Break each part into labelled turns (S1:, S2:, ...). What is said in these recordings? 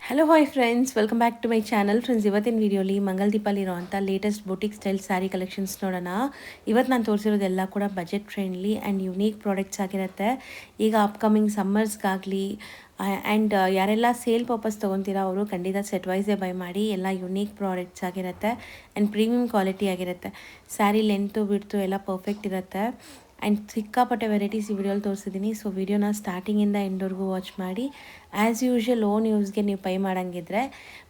S1: Hello hi friends, welcome back to my channel. Friends, ಇವತ್ತಿನ ವೀಡಿಯೋಲಿ ಮಂಗಲ್ದೀಪಲ್ಲಿ ಇರೋವಂಥ latest boutique style sari collections ನೋಡೋಣ. ಇವತ್ತು ನಾನು ತೋರಿಸಿರೋದೆಲ್ಲ ಕೂಡ budget friendly and unique products ಆಗಿರುತ್ತೆ. ಈಗ ಅಪ್ಕಮಿಂಗ್ ಸಮ್ಮರ್ಸ್ಗಾಗಲಿ ಆ್ಯಂಡ್ ಯಾರೆಲ್ಲ ಸೇಲ್ ಪರ್ಪಸ್ ತೊಗೊತೀರಾ ಅವರು ಖಂಡಿತ ಸೆಟ್ ವೈಸೇ ಬೈ ಮಾಡಿ. ಎಲ್ಲ ಯುನೀಕ್ ಪ್ರಾಡಕ್ಟ್ಸ್ ಆಗಿರುತ್ತೆ ಆ್ಯಂಡ್ ಪ್ರೀಮಿಯಮ್ ಕ್ವಾಲಿಟಿ ಆಗಿರುತ್ತೆ. ಸ್ಯಾರಿ ಲೆಂತು ಬಿಡ್ತು ಎಲ್ಲ ಪರ್ಫೆಕ್ಟ್ ಇರುತ್ತೆ ಆ್ಯಂಡ್ ಸಿಕ್ಕಾಪಟ್ಟೆ ವೆರೈಟೀಸ್ ಈ ವಿಡಿಯೋಲಿ ತೋರಿಸಿದ್ದೀನಿ. ಸೊ ವಿಡಿಯೋನ ಸ್ಟಾರ್ಟಿಂಗಿಂದ ಎಂಡ್ವರೆಗೂ ವಾಚ್ ಮಾಡಿ. ಆ್ಯಸ್ ಯೂಶ್ವಲ್ ಓನ್ ಯೂಸ್ಗೆ ನೀವು ಬೈ ಮಾಡೋಂಗಿದ್ರೆ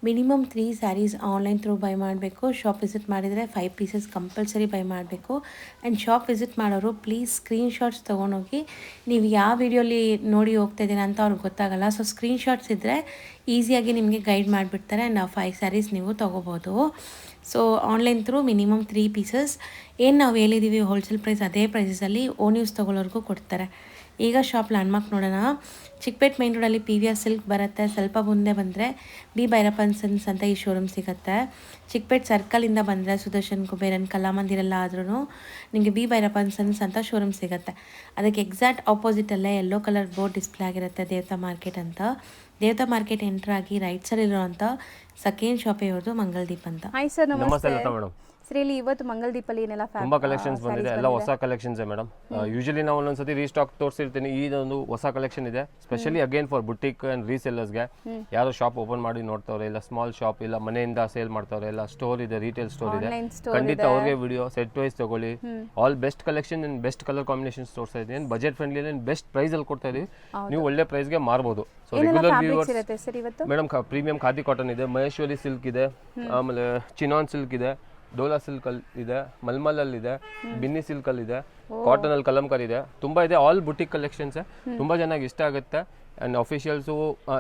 S1: minimum 3 saris online through buy ಮಾಡಬೇಕು. ಶಾಪ್ ವಿಸಿಟ್ ಮಾಡಿದರೆ 5 ಪೀಸಸ್ ಕಂಪಲ್ಸರಿ ಬೈ ಮಾಡಬೇಕು. ಆ್ಯಂಡ್ ಶಾಪ್ ವಿಸಿಟ್ ಮಾಡೋರು ಪ್ಲೀಸ್ ಸ್ಕ್ರೀನ್ಶಾಟ್ಸ್ ತೊಗೊಂಡೋಗಿ. ನೀವು ಯಾವ ವಿಡಿಯೋಲಿ ನೋಡಿ ಹೋಗ್ತಾ ಇದ್ದೀರಾ ಅಂತ ಅವ್ರಿಗೆ ಗೊತ್ತಾಗಲ್ಲ. ಸೊ ಸ್ಕ್ರೀನ್ಶಾಟ್ಸ್ ಇದ್ದರೆ ಈಸಿಯಾಗಿ ನಿಮಗೆ ಗೈಡ್ ಮಾಡಿಬಿಡ್ತಾರೆ ಆ್ಯಂಡ್ ಆ 5 ಸ್ಯಾರೀಸ್ ನೀವು ತೊಗೋಬೋದು. So online through minimum 3 pieces ಏನು ನಾವು ಹೇಳಿದ್ದೀವಿ ಹೋಲ್ಸೇಲ್ ಪ್ರೈಸ್ ಅದೇ ಪ್ರೈಸಲ್ಲಿ ಓನ್ ಯೂಸ್ ತೊಗೊಳ್ಳೋರ್ಗೂ ಕೊಡ್ತಾರೆ. ಈಗ ಶಾಪ್ ಲ್ಯಾಂಡ್ಮಾರ್ಕ್ ನೋಡೋಣ. ಚಿಕ್ಕಪೇಟೆ ಮೈನ್ ರೋಡಲ್ಲಿ PVR ಸಿಲ್ಕ್ ಬರುತ್ತೆ. ಸ್ವಲ್ಪ ಮುಂದೆ ಬಂದರೆ ಬಿ ಭೈರಪ್ಪನ್ ಸನ್ಸ್ ಅಂತ ಈ ಶೋರೂಮ್ ಸಿಗುತ್ತೆ. ಚಿಕ್ಕಪೇಟೆ ಸರ್ಕಲಿಂದ ಬಂದರೆ ಸುದರ್ಶನ್ ಕುಬೇರನ್ ಕಲಾಮಂದಿರೆಲ್ಲ ಆದ್ರೂ ನಿಮಗೆ ಬಿ ಭೈರಪ್ಪನ್ ಸನ್ಸ್ ಅಂತ ಶೋರೂಮ್ ಸಿಗುತ್ತೆ. ಅದಕ್ಕೆ ಎಕ್ಸಾಕ್ಟ್ ಆಪೋಸಿಟಲ್ಲೇ ಯೆಲ್ಲೋ ಕಲರ್ ಬೋರ್ಡ್ ಡಿಸ್ಪ್ಲೇ ಆಗಿರುತ್ತೆ, ದೇವತಾ ಮಾರ್ಕೆಟ್ ಅಂತ. ದೇವತಾ ಮಾರ್ಕೆಟ್ ಎಂಟರ್ ಆಗಿ ರೈಟ್ ಸೈಡ್ ಇರೋವಂಥ ಸೆಕೆಂಡ್ ಶಾಪೇ ಇರೋದು ಮಂಗಲ್ದೀಪ್ ಅಂತ.
S2: ಹಾಯ್ ಸರ್,
S3: ನಮಸ್ತೆ
S2: ನಮಸ್ತೆ
S3: ಮೇಡಮ್.
S2: ಸರ್, ಇಲ್ಲಿ ಇವತ್ತು ಮಂಗಲ್ದೀಪಲ್ಲಿ ಏನೆಲ್ಲ
S3: ತುಂಬಾ ಕಲೆಕ್ಷನ್ಸ್ ಬಂದಿದೆ, ಎಲ್ಲ ಹೊಸ ಕಲೆಕ್ಷನ್ಸ್ ಮೇಡಮ್. ಯೂಶಲಿ ನಾವು ಒಂದೊಂದ್ಸತಿ ರೀಸ್ಟಾಕ್ ತೋರಿಸಿರ್ತೀನಿ. ಇದೊಂದು ಹೊಸ ಕಲೆಕ್ಷನ್ ಇದೆ, specially again for boutique and ರೀಸೆಲ್ಲರ್ಸ್ಗೆ. ಯಾರು ಶಾಪ್ ಓಪನ್ ಮಾಡಿ ನೋಡ್ತಾವ್ರೆ, ಇಲ್ಲ ಸ್ಮಾಲ್ ಶಾಪ್, ಇಲ್ಲ ಮನೆಯಿಂದ ಸೇಲ್ ಮಾಡ್ತಾವ್ರೆ, ಇಲ್ಲ ಸ್ಟೋರ್ ಇದೆ, ರಿಟೇಲ್ ಸ್ಟೋರ್ ಇದೆ, ಖಂಡಿತ ಅವ್ರಿಗೆ ವಿಡಿಯೋ ಸೆಟ್ ವೈಸ್ ತಗೊಳ್ಳಿ. All best collection and best colour combinations ತೋರಿಸ್ತಾ ಇದ್ದೀನಿ. Budget friendly and best price ಅಲ್ಲಿ ಕೊಡ್ತಾ ಇದೀವಿ. ನೀವು ಒಳ್ಳೆ ಪ್ರೈಸ್ಗೆ ಮಾರ್ಬೋದು. So regular viewers madam premium khadi cotton ಇದೆ, ಮಹೇಶ್ವರಿ ಸಿಲ್ಕ್ ಇದೆ, ಆಮೇಲೆ ಚಿನಾನ್ ಸಿಲ್ಕ್ ಇದೆ, ಡೋಲಾ ಸಿಲ್ಕ್ ಅಲ್ಲಿ ಇದೆ, ಮಲ್ಮಲ್ ಅಲ್ಲಿ ಇದೆ, ಬಿನ್ನಿ ಸಿಲ್ಕ್ ಅಲ್ಲಿ ಇದೆ, ಕಾಟನ್ ಅಲ್ಲಿ ಕಲಂಕರಿ ಇದೆ, ತುಂಬಾ ಇದೆ. ಆಲ್ ಬುಟಿಕ್ ಕಲೆಕ್ಷನ್ಸ್ ತುಂಬಾ ಚೆನ್ನಾಗಿ ಇಷ್ಟ ಆಗುತ್ತೆ. ಅಂಡ್ ಅಫಿಷಿಯಲ್ಸು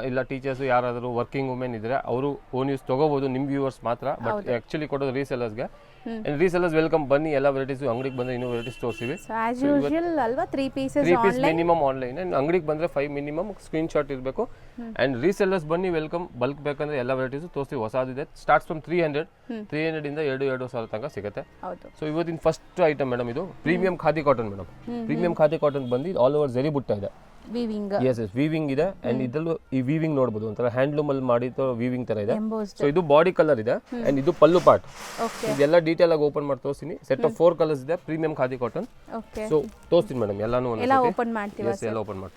S3: ಇಲ್ಲ ಟೀಚರ್ಸು ಯಾರಾದರೂ ವರ್ಕಿಂಗ್ ವುಮೆನ್ ಇದ್ರೆ ಅವರು ಓನ್ ಯೂಸ್ ತಗೋಬಹುದು, ನಿಮ್ ವ್ಯೂವರ್ಸ್ ಮಾತ್ರ. ಬಟ್ ಆಕ್ಚುಲಿ ಕೊಡೋದು ರೀಸೆಲ್ಲರ್ಸ್ಗೆ. ರೀಸೆಲ್ಲರ್ಸ್ ವೆಲ್ಕಮ್, ಬನ್ನಿ ಎಲ್ಲ ವೆರೈಟೀಸ್ ಅಂಗಡಿಗೆ ಬಂದ್ರೆ ಇನ್ನೂ ವೆರೈಟೀಸ್ ತೋರಿಸ್ತೀವಿ.
S2: ಅಲ್ವಾ 3 ಪೀಸಸ್
S3: ಮಿನಿಮಮ್ ಆನ್ಲೈನ್, ಅಂಗಡಿಗೆ ಬಂದ್ರೆ 5 ಮಿನಿಮಮ್ ಸ್ಕ್ರೀನ್ ಶಾಟ್ ಇರಬೇಕು. ಅಂಡ್ ರೀಸೆಲ್ಲರ್ಸ್ ಬನ್ನಿ, ವೆಲ್ಕಮ್. ಬಲ್ಕ್ ಬೇಕಂದ್ರೆ ಎಲ್ಲ ವೆರೈಟೀಸ್ ತೋರಿಸ್ತೀವಿ. ಹೊಸದಿದೆ, ಸ್ಟಾರ್ಟ್ಸ್ ಫ್ರಮ್ 300 ಇಂದ 2,000 ತನಕ ಸಿಗುತ್ತೆ. ಸೊ ಇವತ್ತಿನ ಫಸ್ಟ್ ಐಟಮ್ ಮೇಡಮ್, ಇದು premium khadi cotton madam. Premium khadi cotton ಬಂದು ಆಲ್ ಓವರ್ ಜರಿ ಬುಟ್ಟ ಇದೆ. ಎಸ್ ವೀವಿಂಗ್ ಇದೆ. ಅಂಡ್ ಇದರಲ್ಲೂ ಈ ವೀವಿಂಗ್ ನೋಡಬಹುದು, ಒಂಥರ ಹ್ಯಾಂಡ್ಲೂಮ್ ಅಲ್ಲಿ ಮಾಡಿದ ವೀವಿಂಗ್ ತರ ಇದೆ. ಸೊ ಇದು ಬಾಡಿ ಕಲರ್ ಇದೆ ಅಂಡ್ ಇದು ಪಲ್ಲು ಪಾರ್ಟ್. ಇದೆಲ್ಲ ಡೀಟೇಲ್ ಆಗಿ ಓಪನ್ ಮಾಡಿ ತೋರಿಸ್ತೀನಿ. ಸೆಟ್ ಆಫ್ 4 ಕಲರ್ಸ್ ಇದೆ, ಪ್ರೀಮಿಯಂ ಖಾದಿ ಕಾಟನ್. ಸೊ ತೋರಿಸ್ತೀನಿ ಮೇಡಮ್ ಎಲ್ಲಾನು
S2: ಓಪನ್ ಮಾಡ್ತೀವಿ.
S3: ಎಲ್ಲ ಓಪನ್ ಮಾಡಿ.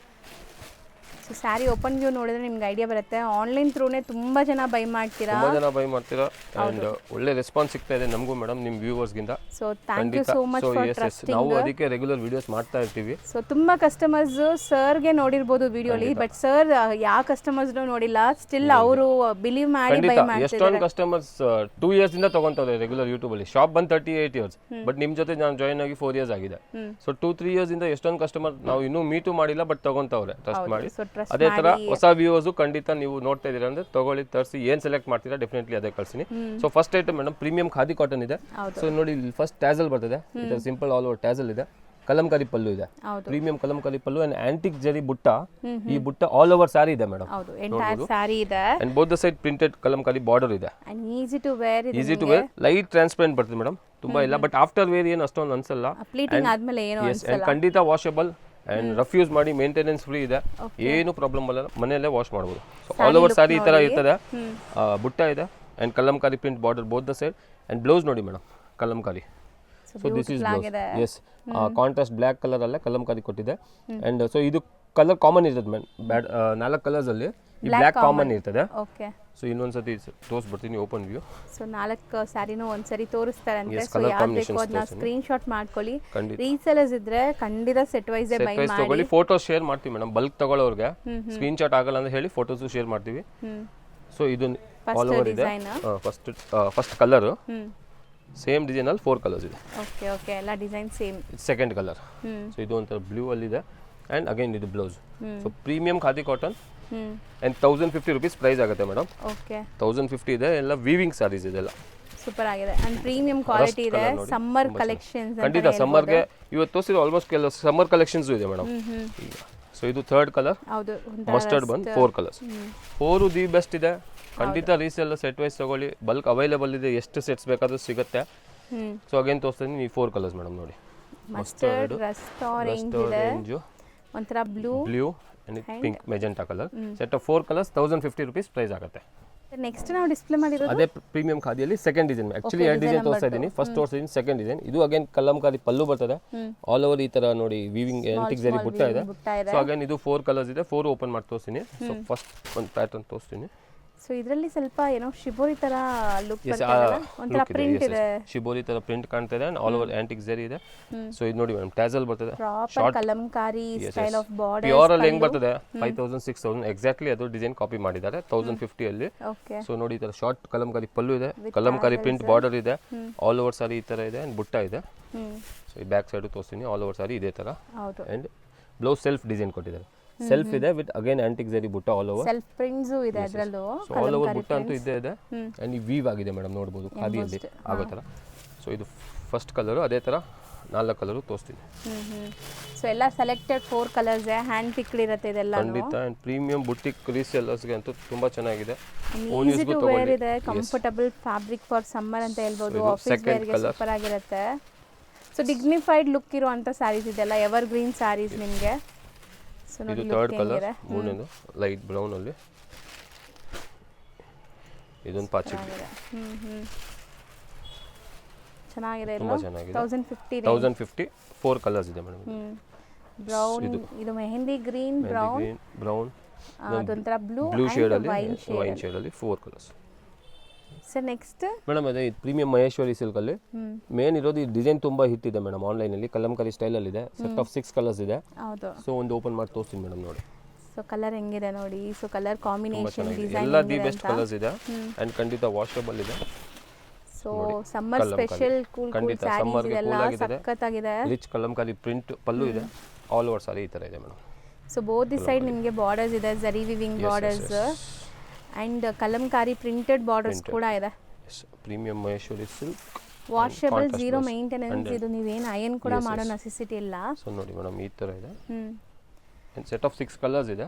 S2: ಸೊ ಸ್ಯಾರಿ ಓಪನ್ ವ್ಯೂ ನೋಡಿದ್ರೆ ನಿಮ್ಗೆ ಐಡಿಯಾ ಬರುತ್ತೆ. ಆನ್ಲೈನ್ ಥ್ರೂನೇ ತುಂಬಾ ಜನ ಬೈ ಮಾಡ್ತೀರಾ
S3: ಅಂಡ್ ಒಳ್ಳೆ ರೆಸ್ಪಾನ್ಸ್ ಸಿಗ್ತಾ ಇದೆ ನಮಗೂ ಮೇಡಮ್, ನಿಮ್ಮ ವ್ಯೂವರ್ಸ್ ಗಿಂತ.
S2: So thank you so much for trusting.
S3: ನಾವು ಅದಕ್ಕೆ ರೆಗ್ಯುಲರ್ ವಿಡಿಯೋಸ್ ಮಾಡ್ತಾ ಇರ್ತೀವಿ.
S2: ಸೊ ತುಂಬಾ ಕಸ್ಟಮರ್ಸ್ ಸರ್ಗೆ ನೋಡಿರ್ಬೋದು ವಿಡಿಯೋಲಿ, ಬಟ್ ಸರ್ ಯಾವ ಕಸ್ಟಮರ್ಸ್ ನೋಡಿಲ್ಲ, ಸ್ಟಿಲ್ ಅವರು ಬಿಲೀವ್ ಮಾಡಿ ಬೈ ಮಾಡ್ತಿದ್ದಾರೆ.
S3: ಎಷ್ಟೊಂದು ಕಸ್ಟಮರ್ಸ್ 2 ಇಯರ್ಸ್ ಇಂದ ತಗೊಂತವ್ರೆ ರೆಗ್ಯುಲರ್ ಯೂಟ್ಯೂಬ್ ಅಲ್ಲಿ. ಶಾಪ್ ಬಂದು 38 ಇಯರ್ಸ್, ಬಟ್ ನಿಮ್ ಜೊತೆ ನಾನು ಜಾಯಿನ್ ಆಗಿ 4 ಇಯರ್ಸ್ ಆಗಿದೆ. ಸೊ 2-3 ಇಯರ್ಸ್ ಇಂದ ಎಷ್ಟೊಂದು ಕಸ್ಟಮರ್ ನಾವು ಇನ್ನೂ ಮೀಟು ಮಾಡಿಲ್ಲ, ಬಟ್ ತಗೊಂತವ್ರೆ ಟ್ರಸ್ಟ್ ಮಾಡಿ. ಅದೇ ತರ ಹೊಸ ವ್ಯೂವರ್ಸ್ ಖಂಡಿತ ನೀವು ನೋಡ್ತಾ ಇದೀರಾ ಅಂದ್ರೆ ತಗೊಳ್ಳಿ, ತರಿಸಿ. ಏನ್ ಸೆಲೆಕ್ಟ್ ಮಾಡ್ತೀರಾ ಡೆಫಿನೆಟ್ಲಿ ಅದೇ ಕಳ್ಸಿನಿ. So first item madam premium khadi cotton ಇದೆ. ಸೊ ನೋಡಿ ಇಲ್ಲಿ ಫಸ್ಟ್ ಟ್ಯಾಸಲ್ ಬರ್ತದೆ, ಇದು ಸಿಂಪಲ್ ಆಲ್ ಓವರ್ ಟ್ಯಾಸಲ್ ಇದೆ. ಕಲಂಕಾರಿ ಪಲ್ಲು ಇದೆ, premium Kalamkari pallu and antique zari butta. ಈ ಬುಟ್ಟ ಆಲ್ ಓವರ್ ಸ್ಯಾರಿ ಇದೆ madam. And both the side printed Kalamkari border ಇದೆ. Easy to wear, light transparent ಬರ್ತದೆ ಮೇಡಮ್, ತುಂಬಾ ಇಲ್ಲ. ಬಟ್ ಆಫ್ಟರ್ ವೇರ್ ಏನು ಅಷ್ಟೊಂದು ಅನ್ಸಲ್ಲ. ಖಂಡಿತ ವಾಷಬಲ್ ಅಂಡ್ ರಫ್ಯೂಸ್ ಮಾಡಿ, ಮೇಂಟೆನೆನ್ಸ್ ಫ್ರೀ ಇದೆ, ಏನು ಪ್ರಾಬ್ಲಮ್ ಅಲ್ಲ, ಮನೆಯಲ್ಲೇ ವಾಶ್ ಮಾಡಬಹುದು. ಸೊ ಆಲ್ ಓವರ್ ಸ್ಯಾರಿ ಈ ತರ ಇರ್ತದೆ. ಬುಟ್ಟ ಇದೆ and Kalamkari print border both the side. And blouse ನೋಡಿ madam Kalamkari. So this is blouse. Yes contrast black colour ಅಲ್ಲೇ ಕಲಂಕಾರಿ ಕೊಟ್ಟಿದೆ. ಅಂಡ್ ಸೊ ಇದು ಕಲರ್ ಕಾಮನ್ ಇರ್ತದೆ ಮೇಡಮ್. 4 ಕಲರ್ಸ್ ಅಲ್ಲಿ ಈ ಬ್ಲ್ಯಾಕ್ ಕಾಮನ್ ಇರ್ತದೆ. ಸೊ ಇನ್ನೊಂದ್ಸತಿ ತೋರಿಸ್ಬಿಡ್ತೀನಿ ಓಪನ್ ವ್ಯೂ.
S2: ಸೊ 4 ಸ್ಯಾರಿನೂ ಒಂದ್ಸರಿ ತೋರಿಸ್ತಾರೆ ಅಂದ್ರೆ, ಸೊ ಯಾವ್ದು ಬೇಕು ಅದನ್ನ ಸ್ಕ್ರೀನ್ ಶಾಟ್ ಮಾಡ್ಕೊಳ್ಳಿ. ರೀಸೆಲ್ಲರ್ಸ್ ಇದ್ರೆ ಖಂಡಿತ ಸೆಟ್ ವೈಸ್ ಬೈ ಮಾಡಿ.
S3: ಫೋಟೋಸ್ ಶೇರ್ ಮಾಡ್ತೀವಿ ಮೇಡಮ್, ಬಲ್ಕ್ ತಗೊಳ್ಳೋರ್ಗೆ ಸ್ಕ್ರೀನ್ ಶಾಟ್ ಆಗಲ್ಲ ಅಂತ ಹೇಳಿ ಫೋಟೋಸ್ ಶೇರ್ ಮಾಡ್ತೀವಿ. ಸೊ ಇದು ಆಲ್ ಓವರ್ ಇದೆ. ಫಸ್ಟ್ ಕಲರ್ ಸೇಮ್ ಡಿಸೈನ್ ಅಲ್ಲಿ 4 ಕಲರ್ಸ್ ಇದೆ.
S2: ಓಕೆ ಎಲ್ಲ design same.
S3: Second colour, so ಇದು ಒಂಥರ ಬ್ಲೂ ಅಲ್ಲಿ ಇದೆ. ಅಂಡ್ ಅಗೈನ್ ಇದು blouse. So premium khadi cotton and 1050 rupees price ಆಗುತ್ತೆ ಮೇಡಮ್. 1050 ಇದೆ. ಎಲ್ಲ ವೀವಿಂಗ್ ಸ್ಯಾರೀಸ್ ಇದೆಲ್ಲ
S2: ಸೂಪರ್ ಆಗಿದೆ ಅಂಡ್ ಪ್ರೀಮಿಯಂ ಕ್ವಾಲಿಟಿ ಇದೆ. ಸಮ್ಮರ್ ಕಲೆಕ್ಷನ್ಸ್
S3: ಖಂಡಿತ ಸಮ್ಮರ್ಗೆ ಇವತ್ತು ತೋರಿಸಿರೋ ಆಲ್ಮೋಸ್ಟ್ ಕೆಲವು ಸಮ್ಮರ್ ಕಲೆಕ್ಷನ್ಸ್ ಇದೆ ಮೇಡಮ್. ಸೊ ಇದು ಥರ್ಡ್ ಕಲರ್, ಮಸ್ಟರ್ಡ್ ಬಂದು 4 ಕಲರ್ಸ್. 4 ದಿ ಬೆಸ್ಟ್ ಇದೆ. ಖಂಡಿತ ರೀಸೆಲ್ ಸೆಟ್ ವೈಸ್ ತಗೊಳ್ಳಿ, ಬಲ್ಕ್ ಅವೈಲೇಬಲ್ ಇದೆ, ಎಷ್ಟು ಸೆಟ್ಸ್ ಬೇಕಾದ್ರೂ ಸಿಗುತ್ತೆ. ಸೊ ಅಗೇನ್ ತೋರಿಸ್ತೀನಿ ಈ 4 ಕಲರ್ಸ್ ಮೇಡಮ್ ನೋಡಿ.
S2: ಮಸ್ಟರ್ಡ್, ರಸ್ಟ್ ಆರೆಂಜ್ ಇದೆ, ಒಂಥರ blue
S3: and pink magenta colour. Set of 4 colours 1050 rupees price ಆಗುತ್ತೆ.
S2: ನೆಕ್ಸ್ಟ್ ನಾವು ಡಿಸ್ಪ್ಲೇ ಮಾಡಿರೋದು
S3: ಅದೇ ಪ್ರೀಮಿಯಂ ಖಾದಿಯಲ್ಲಿ ಸೆಕೆಂಡ್ ಡಿಸೈನ್. ಆಕ್ಚುಲಿ 2 ಡಿಸೈನ್ ತೋರಿಸ್ತಾ ಇದ್ದೀನಿ. ಫಸ್ಟ್ ತೋರಿಸಿದ್ದೀನಿ, ಸೆಕೆಂಡ್ ಡಿಸೈನ್. ಇದು ಅಗೇನ್ ಕಲಂಕಾರಿ ಪಲ್ಲು ಬರ್ತದೆ, ಆಲ್ ಓವರ್ ಈ ತರ ನೋಡಿ ವೀವಿಂಗ್ ಆಂಟಿಕ್ ಜರಿ ಬುಟ್ಟ ಇದೆ. ಸೊ ಅಗೇನ್ ಇದು 4 ಕಲರ್ಸ್ ಇದೆ, 4 ಓಪನ್ ಮಾಡಿ ತೋರಿಸ್ತೀನಿ. ಸೊ ಫಸ್ಟ್ ಒಂದು ಪ್ಯಾಟರ್ನ್ ತೋರಿಸ್ತೀನಿ.
S2: ಸೊ ಇದರಲ್ಲಿ ಸ್ವಲ್ಪ ಏನೋ ಶಿಬೋರಿ ತರ ಲುಕ್ ಬರ್ತಾ ಇದೆ, ಒಂತರ ಪ್ರಿಂಟ್ ಇದೆ,
S3: ಶಿಬೋರಿ ತರ ಪ್ರಿಂಟ್ ಕಾಣ್ತಾ ಇದೆ, ಆಲ್ ಓವರ್ ಆಂಟಿಕ್ ಜರಿ ಇದೆ. ಸೊ ಇದು ನೋಡಿ ಮೇಡಮ್ ಟ್ಯಾಸಲ್ ಬರ್ತದೆ,
S2: proper Kalamkari style of border.
S3: Pure ಅಲ್ಲಿ ಹೆಂಗ್ ಬರ್ತದೆ 5000 6000 ಎಕ್ಸಾಕ್ಟ್ಲಿ ಅದು ಡಿಸೈನ್ ಕಾಪಿ ಮಾಡಿದ್ದಾರೆ 1050 ಅಲ್ಲಿ.
S2: ಓಕೆ.
S3: ಸೊ ನೋಡಿ ಈ ತರ ಶಾರ್ಟ್ ಕಲಂಕಾರಿ ಪಲ್ಲು ಇದೆ, ಕಲಂಕಾರಿ ಪ್ರಿಂಟ್ ಬಾರ್ಡರ್ ಇದೆ, ಆಲ್ ಓವರ್ ಸಾರಿ ಈ ತರ ಇದೆ, ಅಂಡ್ ಬುಟ್ಟ ಇದೆ. ಸೊ ಈ ಬ್ಯಾಕ್ ಸೈಡ್ ತೋರಿಸ್ತೀನಿ, ಆಲ್ ಓವರ್ ಸಾರಿ ಇದೇ ತರ.
S2: ಹೌದು.
S3: ಅಂಡ್ ಬ್ಲೌಸ್ ಸೆಲ್ಫ್ ಡಿಸೈನ್ ಕೊಟ್ಟಿದ್ದಾರೆ, ಸೆಲ್ಫ್ ಇದೆ ವಿತ್ ಅಗೇನ್ ಆಂಟಿಕ್ ಜರಿ ಬುಟ್ಟ ಆಲ್ ಓವರ್,
S2: ಸೆಲ್ಫ್ ಪ್ರಿಂಟ್ಸ್ ಇದೆ ಅದರಲ್ಲೂ.
S3: ಸೊ ಆಲ್ ಓವರ್ ಬುಟ್ಟ ಅಂತೂ ಇದ್ದೇ ಇದೆ. ಅಂಡ್ ಈ ವೀವ್ ಆಗಿದೆ ಮೇಡಮ್, ನೋಡಬಹುದು ಖಾದಿಯಲ್ಲಿ ಆಗೋ ತರ. ಸೊ ಇದು ಫಸ್ಟ್ ಕಲರ್, ಅದೇ ತರ 4 ಕಲರ್ ತೋರಿಸ್ತೀನಿ.
S2: ಸೊ ಎಲ್ಲ ಸೆಲೆಕ್ಟೆಡ್ 4 ಕಲರ್ಸ್ ಹ್ಯಾಂಡ್ ಪಿಕ್ಡ್ ಇರುತ್ತೆ ಇದೆಲ್ಲ.
S3: ಖಂಡಿತ. ಅಂಡ್ ಪ್ರೀಮಿಯಂ ಬುಟಿಕ್ ರೀಸೆಲ್ಲರ್ಸ್ ಗೆ ಅಂತೂ ತುಂಬಾ ಚೆನ್ನಾಗಿದೆ.
S2: ಈಸಿ ಟು ವೇರ್ ಇದೆ, ಕಂಫರ್ಟಬಲ್ ಫ್ಯಾಬ್ರಿಕ್ ಫಾರ್ ಸಮ್ಮರ್ ಅಂತ ಹೇಳ್ಬೋದು. ಆಫೀಸ್ ವೇರ್ ಗೆ ಸೂಪರ್ ಆಗಿರುತ್ತೆ. ಸೊ ಡಿಗ್ನಿಫೈಡ್ ಲುಕ್ ಇರುವಂತ ಸ್ಯಾರೀಸ್ ಇದೆಲ್ಲ, ಎವರ್ ಗ್ರೀನ್ ಸ್ಯಾರೀಸ್ ನಿಮಗೆ. ಸೊ ನೋಡಿ
S3: ಇದು ಥರ್ಡ್ ಕಲರ್, ಮೂರನೇದು ಲೈಟ್ ಬ್ರೌನ್ ಅಲ್ಲಿ, ಇದೊಂದು ಪಾಚಿ
S2: ಚೆನ್ನಾಗಿದೆ.
S3: ತುಂಬಾ ಚೆನ್ನಾಗಿದೆ.
S2: 1050
S3: 4 ಕಲರ್ಸ್ ಇದೆ ಮೇಡಮ್.
S2: ಬ್ರೌನ್, ಇದು ಮೆಹಂದಿ ಗ್ರೀನ್,
S3: ಬ್ರೌನ್,
S2: ಅದೊಂಥರ ಬ್ಲೂ
S3: ಶೇಡ್ ಅಲ್ಲಿ, ವೈನ್ ಶೇಡ್ ಅಲ್ಲಿ 4 ಕಲರ್ಸ್.
S2: ಸರ್ ನೆಕ್ಸ್ಟ್
S3: ಮೇಡಮ್ ಅದೇ ಪ್ರೀಮಿಯಂ ಮಹೇಶ್ವರಿ ಸಿಲ್ಕ್ ಅಲ್ಲಿ ಮೇನ್ ಇರೋದು ಈ ಡಿಸೈನ್ ತುಂಬಾ ಹಿಟ್ ಇದೆ ಮೇಡಮ್ ಆನ್ಲೈನ್ ಅಲ್ಲಿ. ಕಲಂಕಾರಿ ಸ್ಟೈಲ್ ಅಲ್ಲಿ ಇದೆ, ಸೆಟ್ ಆಫ್ 6 ಕಲರ್ಸ್ ಇದೆ.
S2: ಹೌದು.
S3: ಸೊ ಒಂದು ಓಪನ್ ಮಾಡಿ ತೋರಿಸ್ತೀನಿ ಮೇಡಮ್, ನೋಡಿ.
S2: ಸೊ ಕಲರ್ ಹೆಂಗಿದೆ ನೋಡಿ. ಸೊ ಕಲರ್ ಕಾಂಬಿನೇಷನ್, ಡಿಸೈನ್
S3: ಎಲ್ಲ ದಿ ಬೆಸ್ಟ್ ಕಲರ್ಸ್ ಇದೆ ಅಂಡ್ ಖಂಡಿತ ವಾಷಬಲ್ ಇದೆ.
S2: So summer special cool saris ಎಲ್ಲ ಸಕ್ಕತ್ತಾಗಿದೆ.
S3: ರಿಚ್ ಕಲಂಕಾರಿ ಪ್ರಿಂಟ್ ಪಲ್ಲು ಇದೆ, ಆಲ್ ಓವರ್ ಸಾರಿ ಈ ತರ ಇದೆ madam.
S2: So both the side ನಿಮಗೆ ಬಾರ್ಡರ್ಸ್ ಇದೆ, zari viewing borders and Kalamkari printed borders ಕೂಡ ಇದೆ.
S3: Premium Maheshwari silk,
S2: washable, zero maintenance. ಇದು ನೀವೇನು ಅಯನ್ ಕೂಡ ಮಾಡೋ ನೆಸೆಸಿಟಿ ಇಲ್ಲ.
S3: ಸೊ ನೋಡಿ ಮೇಡಮ್ ಈ ತರ ಇದೆ. ಸೆಟ್ ಆಫ್ 6 ಕಲರ್ಸ್ ಇದೆ.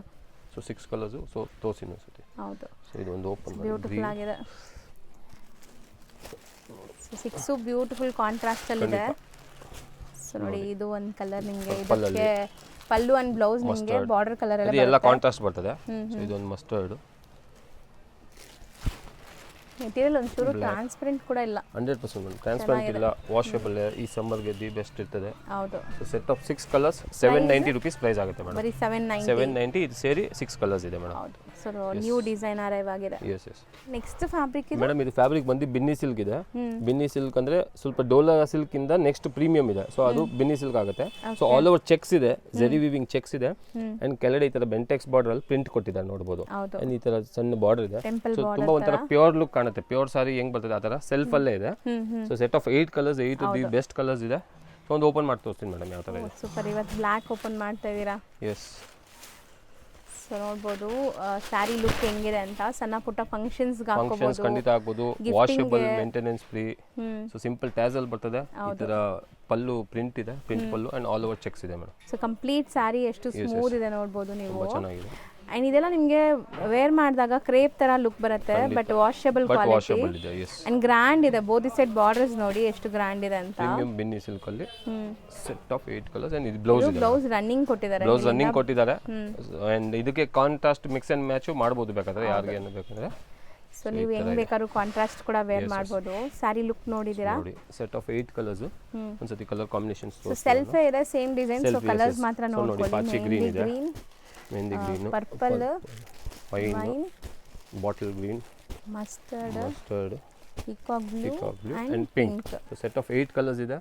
S3: ಸೊ 6 ಕಲರ್ಸ್ ಸೊ ತೋರಿಸಿ ಅನ್ಸುತ್ತೆ.
S2: ಹೌದು.
S3: ಸೊ ಇದು ಒಂದು ಓಪನ್ ಮಾಡಿ,
S2: ಬ್ಯೂಟಿಫುಲ್ ಆಗಿದೆ. ಸೊ 6 ಬ್ಯೂಟಿಫುಲ್ ಕಾಂಟ್ರಾಸ್ಟ್ ಅಲ್ಲಿ ಇದೆ. ಸೊ ನೋಡಿ ಇದು ಒಂದು ಕಲರ್ ನಿಮಗೆ, ಇದಕ್ಕೆ ಪಲ್ಲು ಅಂಡ್ ಬ್ಲೌಸ್ ನಿಮಗೆ ಬಾರ್ಡರ್ ಕಲರ್
S3: ಎಲ್ಲ ಕಾಂಟ್ರಾಸ್ಟ್ ಬರ್ತದೆ. ಸೊ ಇದು ಒಂದು ಮಸ್ಟರ್ಡ್
S2: ಮೆಟೀರಿಯಲ್, ಒಂಚೂರು ಟ್ರಾನ್ಸ್ಪರೆಂಟ್ ಕೂಡ ಇಲ್ಲ.
S3: 100% ಟ್ರಾನ್ಸ್ಪರೆಂಟ್ ಇಲ್ಲ, ವಾಷಬಲ್. ಈ ಸಮ್ಮರ್ ಗೆ ದಿ ಬೆಸ್ಟ್ ಇರ್ತದೆ.
S2: ಹೌದು.
S3: So set of 6 colours 790 rupees price ಆಗುತ್ತೆ ಮೇಡಮ್.
S2: ಬರಿ
S3: 790 ಇದು ಸೇರಿ 6 ಕಲರ್ಸ್ ಇದೆ ಮೇಡಮ್.
S2: ಹೌದು. ಸೊ ನ್ಯೂ ಡಿಸೈನ್ ಅರೈವ್ ಆಗಿದೆ.
S3: Yes yes.
S2: ನೆಕ್ಸ್ಟ್ ಫ್ಯಾಬ್ರಿಕ್ ಇದೆ
S3: ಮೇಡಮ್, ಇದು ಫ್ಯಾಬ್ರಿಕ್ ಬಂದು ಬಿನ್ನಿ ಸಿಲ್ಕ್ ಇದೆ. ಬಿನ್ನಿ ಸಿಲ್ಕ್ ಅಂದ್ರೆ ಸ್ವಲ್ಪ ಡೋಲಾ ಸಿಲ್ಕ್ ಇಂದ ನೆಕ್ಸ್ಟ್ ಪ್ರೀಮಿಯಂ ಇದೆ. ಸೊ ಅದು ಬಿನ್ನಿ ಸಿಲ್ಕ್ ಆಗುತ್ತೆ. ಸೊ ಆಲ್ ಓವರ್ ಚೆಕ್ಸ್ ಇದೆ, ಜರಿ ವಿವಿಂಗ್ ಚೆಕ್ಸ್ ಇದೆ ಅಂಡ್ ಕೆಳಗಡೆ ಈ ತರ ಬೆಂಟೆಕ್ಸ್ ಬಾರ್ಡರ್ ಅಲ್ಲಿ ಪ್ರಿಂಟ್ ಕೊಟ್ಟಿದ್ದಾರೆ ನೋಡಬಹುದು. ಅಂಡ್ ಈ ತರ ಸಣ್ಣ ಬಾರ್ಡರ್ ಇದೆ. ಸೊ ತುಂಬಾ ಒಂಥರ ಪ್ಯೂರ್ ಲುಕ್ ಕಾಣುತ್ತೆ. ಪ್ಯೂರ್ ಸಾರಿ ಹೆಂಗ್ ಬರ್ತದೆ ಆ ತರ ಸೆಲ್ಫ್ ಅಲ್ಲೇ ಇದೆ. So set of 8 colours, 8 the best colours ಇದೆ. ಸೊ ಒಂದು ಓಪನ್ ಮಾಡಿ ತೋರಿಸ್ತೀನಿ ಮೇಡಮ್ ಯಾವ ತರ ಇದೆ.
S2: ಸೂಪರ್. ಇವತ್ತು ಬ್ಲಾಕ್ ಓಪನ್ ಮಾಡ್ತಾ ಇದೀರಾ?
S3: ಎಸ್.
S2: ಸೊ ನೋಡ್ಬೋದು ಸ್ಯಾರಿ ಲುಕ್ ಹೆಂಗಿದೆ ಅಂತ. ಸಣ್ಣ ಪುಟ್ಟ ಫಂಕ್ಷನ್ಸ್
S3: ಖಂಡಿತ ಆಗ್ಬೋದು. Washable, maintenance free. So simple tassel ಬರ್ತದೆ, ಈ ತರ ಪಲ್ಲು ಪ್ರಿಂಟ್ ಇದೆ, print pallu and all over checks ಇದೆ ಮೇಡಮ್.
S2: ಸೊ ಕಂಪ್ಲೀಟ್ ಸ್ಯಾರಿ ಎಷ್ಟು ಸ್ಮೂತ್ ಇದೆ ನೋಡ್ಬೋದು ನೀವು.
S3: ತುಂಬಾ ಚೆನ್ನಾಗಿದೆ.
S2: ಅಂಡ್ ಇದೆಲ್ಲ ನಿಮಗೆ ವೇರ್ ಮಾಡಿದಾಗ ಕ್ರೇಪ್ ತರ ಲುಕ್ ಬರುತ್ತೆ, but washable quality and grand ಇದೆ. ಬೋತ್ ಸೈಡ್ ಬಾರ್ಡರ್ಸ್ ನೋಡಿ ಎಷ್ಟು ಗ್ರ್ಯಾಂಡ್ ಇದೆ ಅಂತ.
S3: ಪ್ರೀಮಿಯಂ ಬಿನ್ನಿ ಸಿಲ್ಕ್ ಅಲ್ಲಿ ಸೆಟ್ ಆಫ್ 8 ಕಲರ್ಸ್ ಅಂಡ್ ಇದು ಬ್ಲೌಸ್ ಇದೆ.
S2: ಬ್ಲೌಸ್ ರನ್ನಿಂಗ್ ಕೊಟ್ಟಿದ್ದಾರೆ.
S3: ಬ್ಲೌಸ್ ರನ್ನಿಂಗ್ ಕೊಟ್ಟಿದ್ದಾರೆ ಅಂಡ್ ಇದಕ್ಕೆ ಕಾಂಟ್ರಾಸ್ಟ್ ಮಿಕ್ಸ್ ಅಂಡ್ ಮ್ಯಾಚ್ ಮಾಡಬಹುದು ಬೇಕಾದ್ರೆ, ಯಾರಿಗೆ ಏನು ಬೇಕಾದ್ರೆ.
S2: ಸೊ ನೀವು ಹೆಂಗ್ ಬೇಕಾದ್ರೂ ಕಾಂಟ್ರಾಸ್ಟ್ ಕೂಡ ವೇರ್ ಮಾಡಬಹುದು. ಸ್ಯಾರಿ ಲುಕ್ ನೋಡಿದೀರಾ?
S3: ನೋಡಿ ಸೆಟ್ ಆಫ್ 8 ಕಲರ್ಸ್. ಒಂದ್ಸತಿ ಕಲರ್ ಕಾಂಬಿನೇಷನ್ಸ್
S2: ಸೊ ಸೆಲ್ಫ್ ಇದೆ, ಸೇಮ್ ಡಿಸೈನ್. ಸೊ ಕಲರ್ಸ್ ಮಾತ್ರ ನೋಡ್ಕೊಳ್ಳಿ.
S3: ಪಾಚಿ ಗ್ರೀನ್ ಇದೆ, mehndi green,
S2: purple,
S3: wine, bottle green,
S2: mustard, peacock blue
S3: and pink. So set of 8 colours ಇದೆ.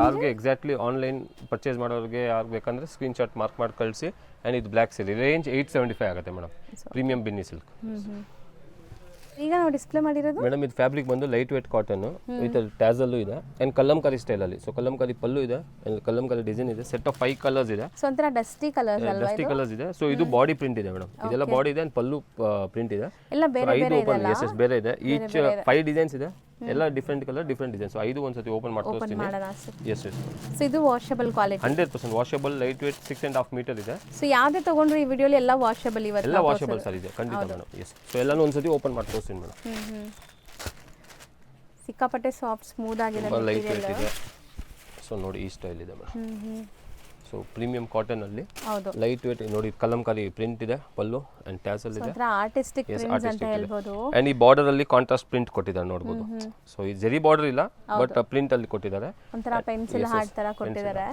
S3: ಯಾರಿಗೆ ಎಕ್ಸಾಕ್ಟ್ಲಿ ಆನ್ಲೈನ್ ಪರ್ಚೇಸ್ ಮಾಡೋರಿಗೆ ಯಾರು ಬೇಕಂದ್ರೆ ಸ್ಕ್ರೀನ್ ಶಾಟ್ ಮಾರ್ಕ್ ಮಾಡಿ ಕಳಿಸಿ. ಅಂಡ್ ಇದು ಬ್ಲ್ಯಾಕ್ ಸೀರೆ ರೇಂಜ್ 875 ಆಗುತ್ತೆ ಮೇಡಮ್. Premium Binny silk.
S2: ಈಗ ನಾವು ಡಿಸ್ಪ್ಲೇ ಮಾಡಿರೋದು
S3: ಮೇಡಮ್, ಇದು ಫ್ಯಾಬ್ರಿಕ್ ಬಂದು light weight cotton with tassel ಇದೆ ಅಂಡ್ ಕಲಂಕಾರಿ ಸ್ಟೈಲ್ ಅಲ್ಲಿ. ಸೊ ಕಲಂಕಾರಿ ಪಲ್ಲು ಇದೆ, ಕಲಂಕಾರಿ ಡಿಸೈನ್ ಇದೆ. ಸೆಟ್ ಆಫ್ 5 ಕಲರ್ಸ್ ಇದೆ.
S2: ಸೊ ಒಂಥರ ಡಸ್ಟಿ ಕಲರ್ಸ್ ಅಲ್ವಾ?
S3: ಡಸ್ಟಿ ಕಲರ್ಸ್ ಇದೆ. ಸೊ ಇದು ಬಾಡಿ ಪ್ರಿಂಟ್ ಇದೆ ಮೇಡಮ್. ಇದೆಲ್ಲ ಬಾಡಿ ಇದೆ ಅಂಡ್ ಪಲ್ಲು ಪ್ರಿಂಟ್ ಇದೆ.
S2: ಎಲ್ಲ ಬೇರೆ ಬೇರೆ ಇದೆ ಅಲ್ಲ?
S3: ಎಸ್ ಬೇರೆ ಇದೆ. ಈಚ್ 5 ಡಿಸೈನ್ಸ್ ಇದೆ, ಎಲ್ಲ different colour, different design. So 5 ಒಂದ್ಸತಿ ಓಪನ್ ಮಾಡಿ ತೋರಿಸ್ತೀನಿ. Yes yes.
S2: ಸೊ ಇದು washable quality
S3: 100% washable, light weight, 6.5 metre ಇದೆ.
S2: ಸೊ ಯಾವ್ದೇ ತಗೊಂಡ್ರು ಈ ವಿಡಿಯೋಲಿ ಎಲ್ಲ ವಾಷಬಲ್. ಇವತ್ತು
S3: ಎಲ್ಲ ವಾಷಬಲ್ ಸರ್ ಇದೆ ಖಂಡಿತ ಮೇಡಮ್. ಎಸ್. ಸೊ ಎಲ್ಲಾನು ಒಂದ್ಸತಿ ಓಪನ್ ಮಾಡಿ ತೋರಿಸ್ತೀನಿ ಮೇಡಮ್.
S2: ಸಿಕ್ಕಾಪಟ್ಟೆ ಸಾಫ್ಟ್ ಸ್ಮೂತ್ ಆಗಿದೆ,
S3: ಲೈಟ್ ವೇಟ್ ಇದೆ. ಸೊ ನೋಡಿ ಈ ಸ್ಟೈಲ್ ಇದೆ madam. So so premium cotton ಅಲ್ಲಿ
S2: ಹೌದು
S3: ಲೈಟ್ ವೇಟ್ ನೋಡಿ ಕಲಂಕಾರಿ ಪ್ರಿಂಟ್ ಇದೆ ಪಲ್ಲು ಅಂಡ್ ಟ್ಯಾಸಲ್ ಇದೆ
S2: ಆರ್ಟಿಸ್ಟಿಕ್ ಪ್ರಿಂಟ್ಸ್ ಅಂತ ಹೇಳ್ಬೋದು
S3: ಅಂಡ್ ಈ ಬಾರ್ಡರ್ ಅಲ್ಲಿ ಕಾಂಟ್ರಾಸ್ಟ್ ಪ್ರಿಂಟ್ ಕೊಟ್ಟಿದ್ದಾರೆ ನೋಡಬಹುದು ಸೊ ಈ ಜರಿ ಬಾರ್ಡರ್ ಇಲ್ಲ ಬಟ್ ಪ್ರಿಂಟ್ ಅಲ್ಲಿ ಕೊಟ್ಟಿದ್ದಾರೆ
S2: ಒಂಥರ ಪೆನ್ಸಿಲ್ ಹಾರ್ಟ್ ತರ ಕೊಟ್ಟಿದ್ದಾರೆ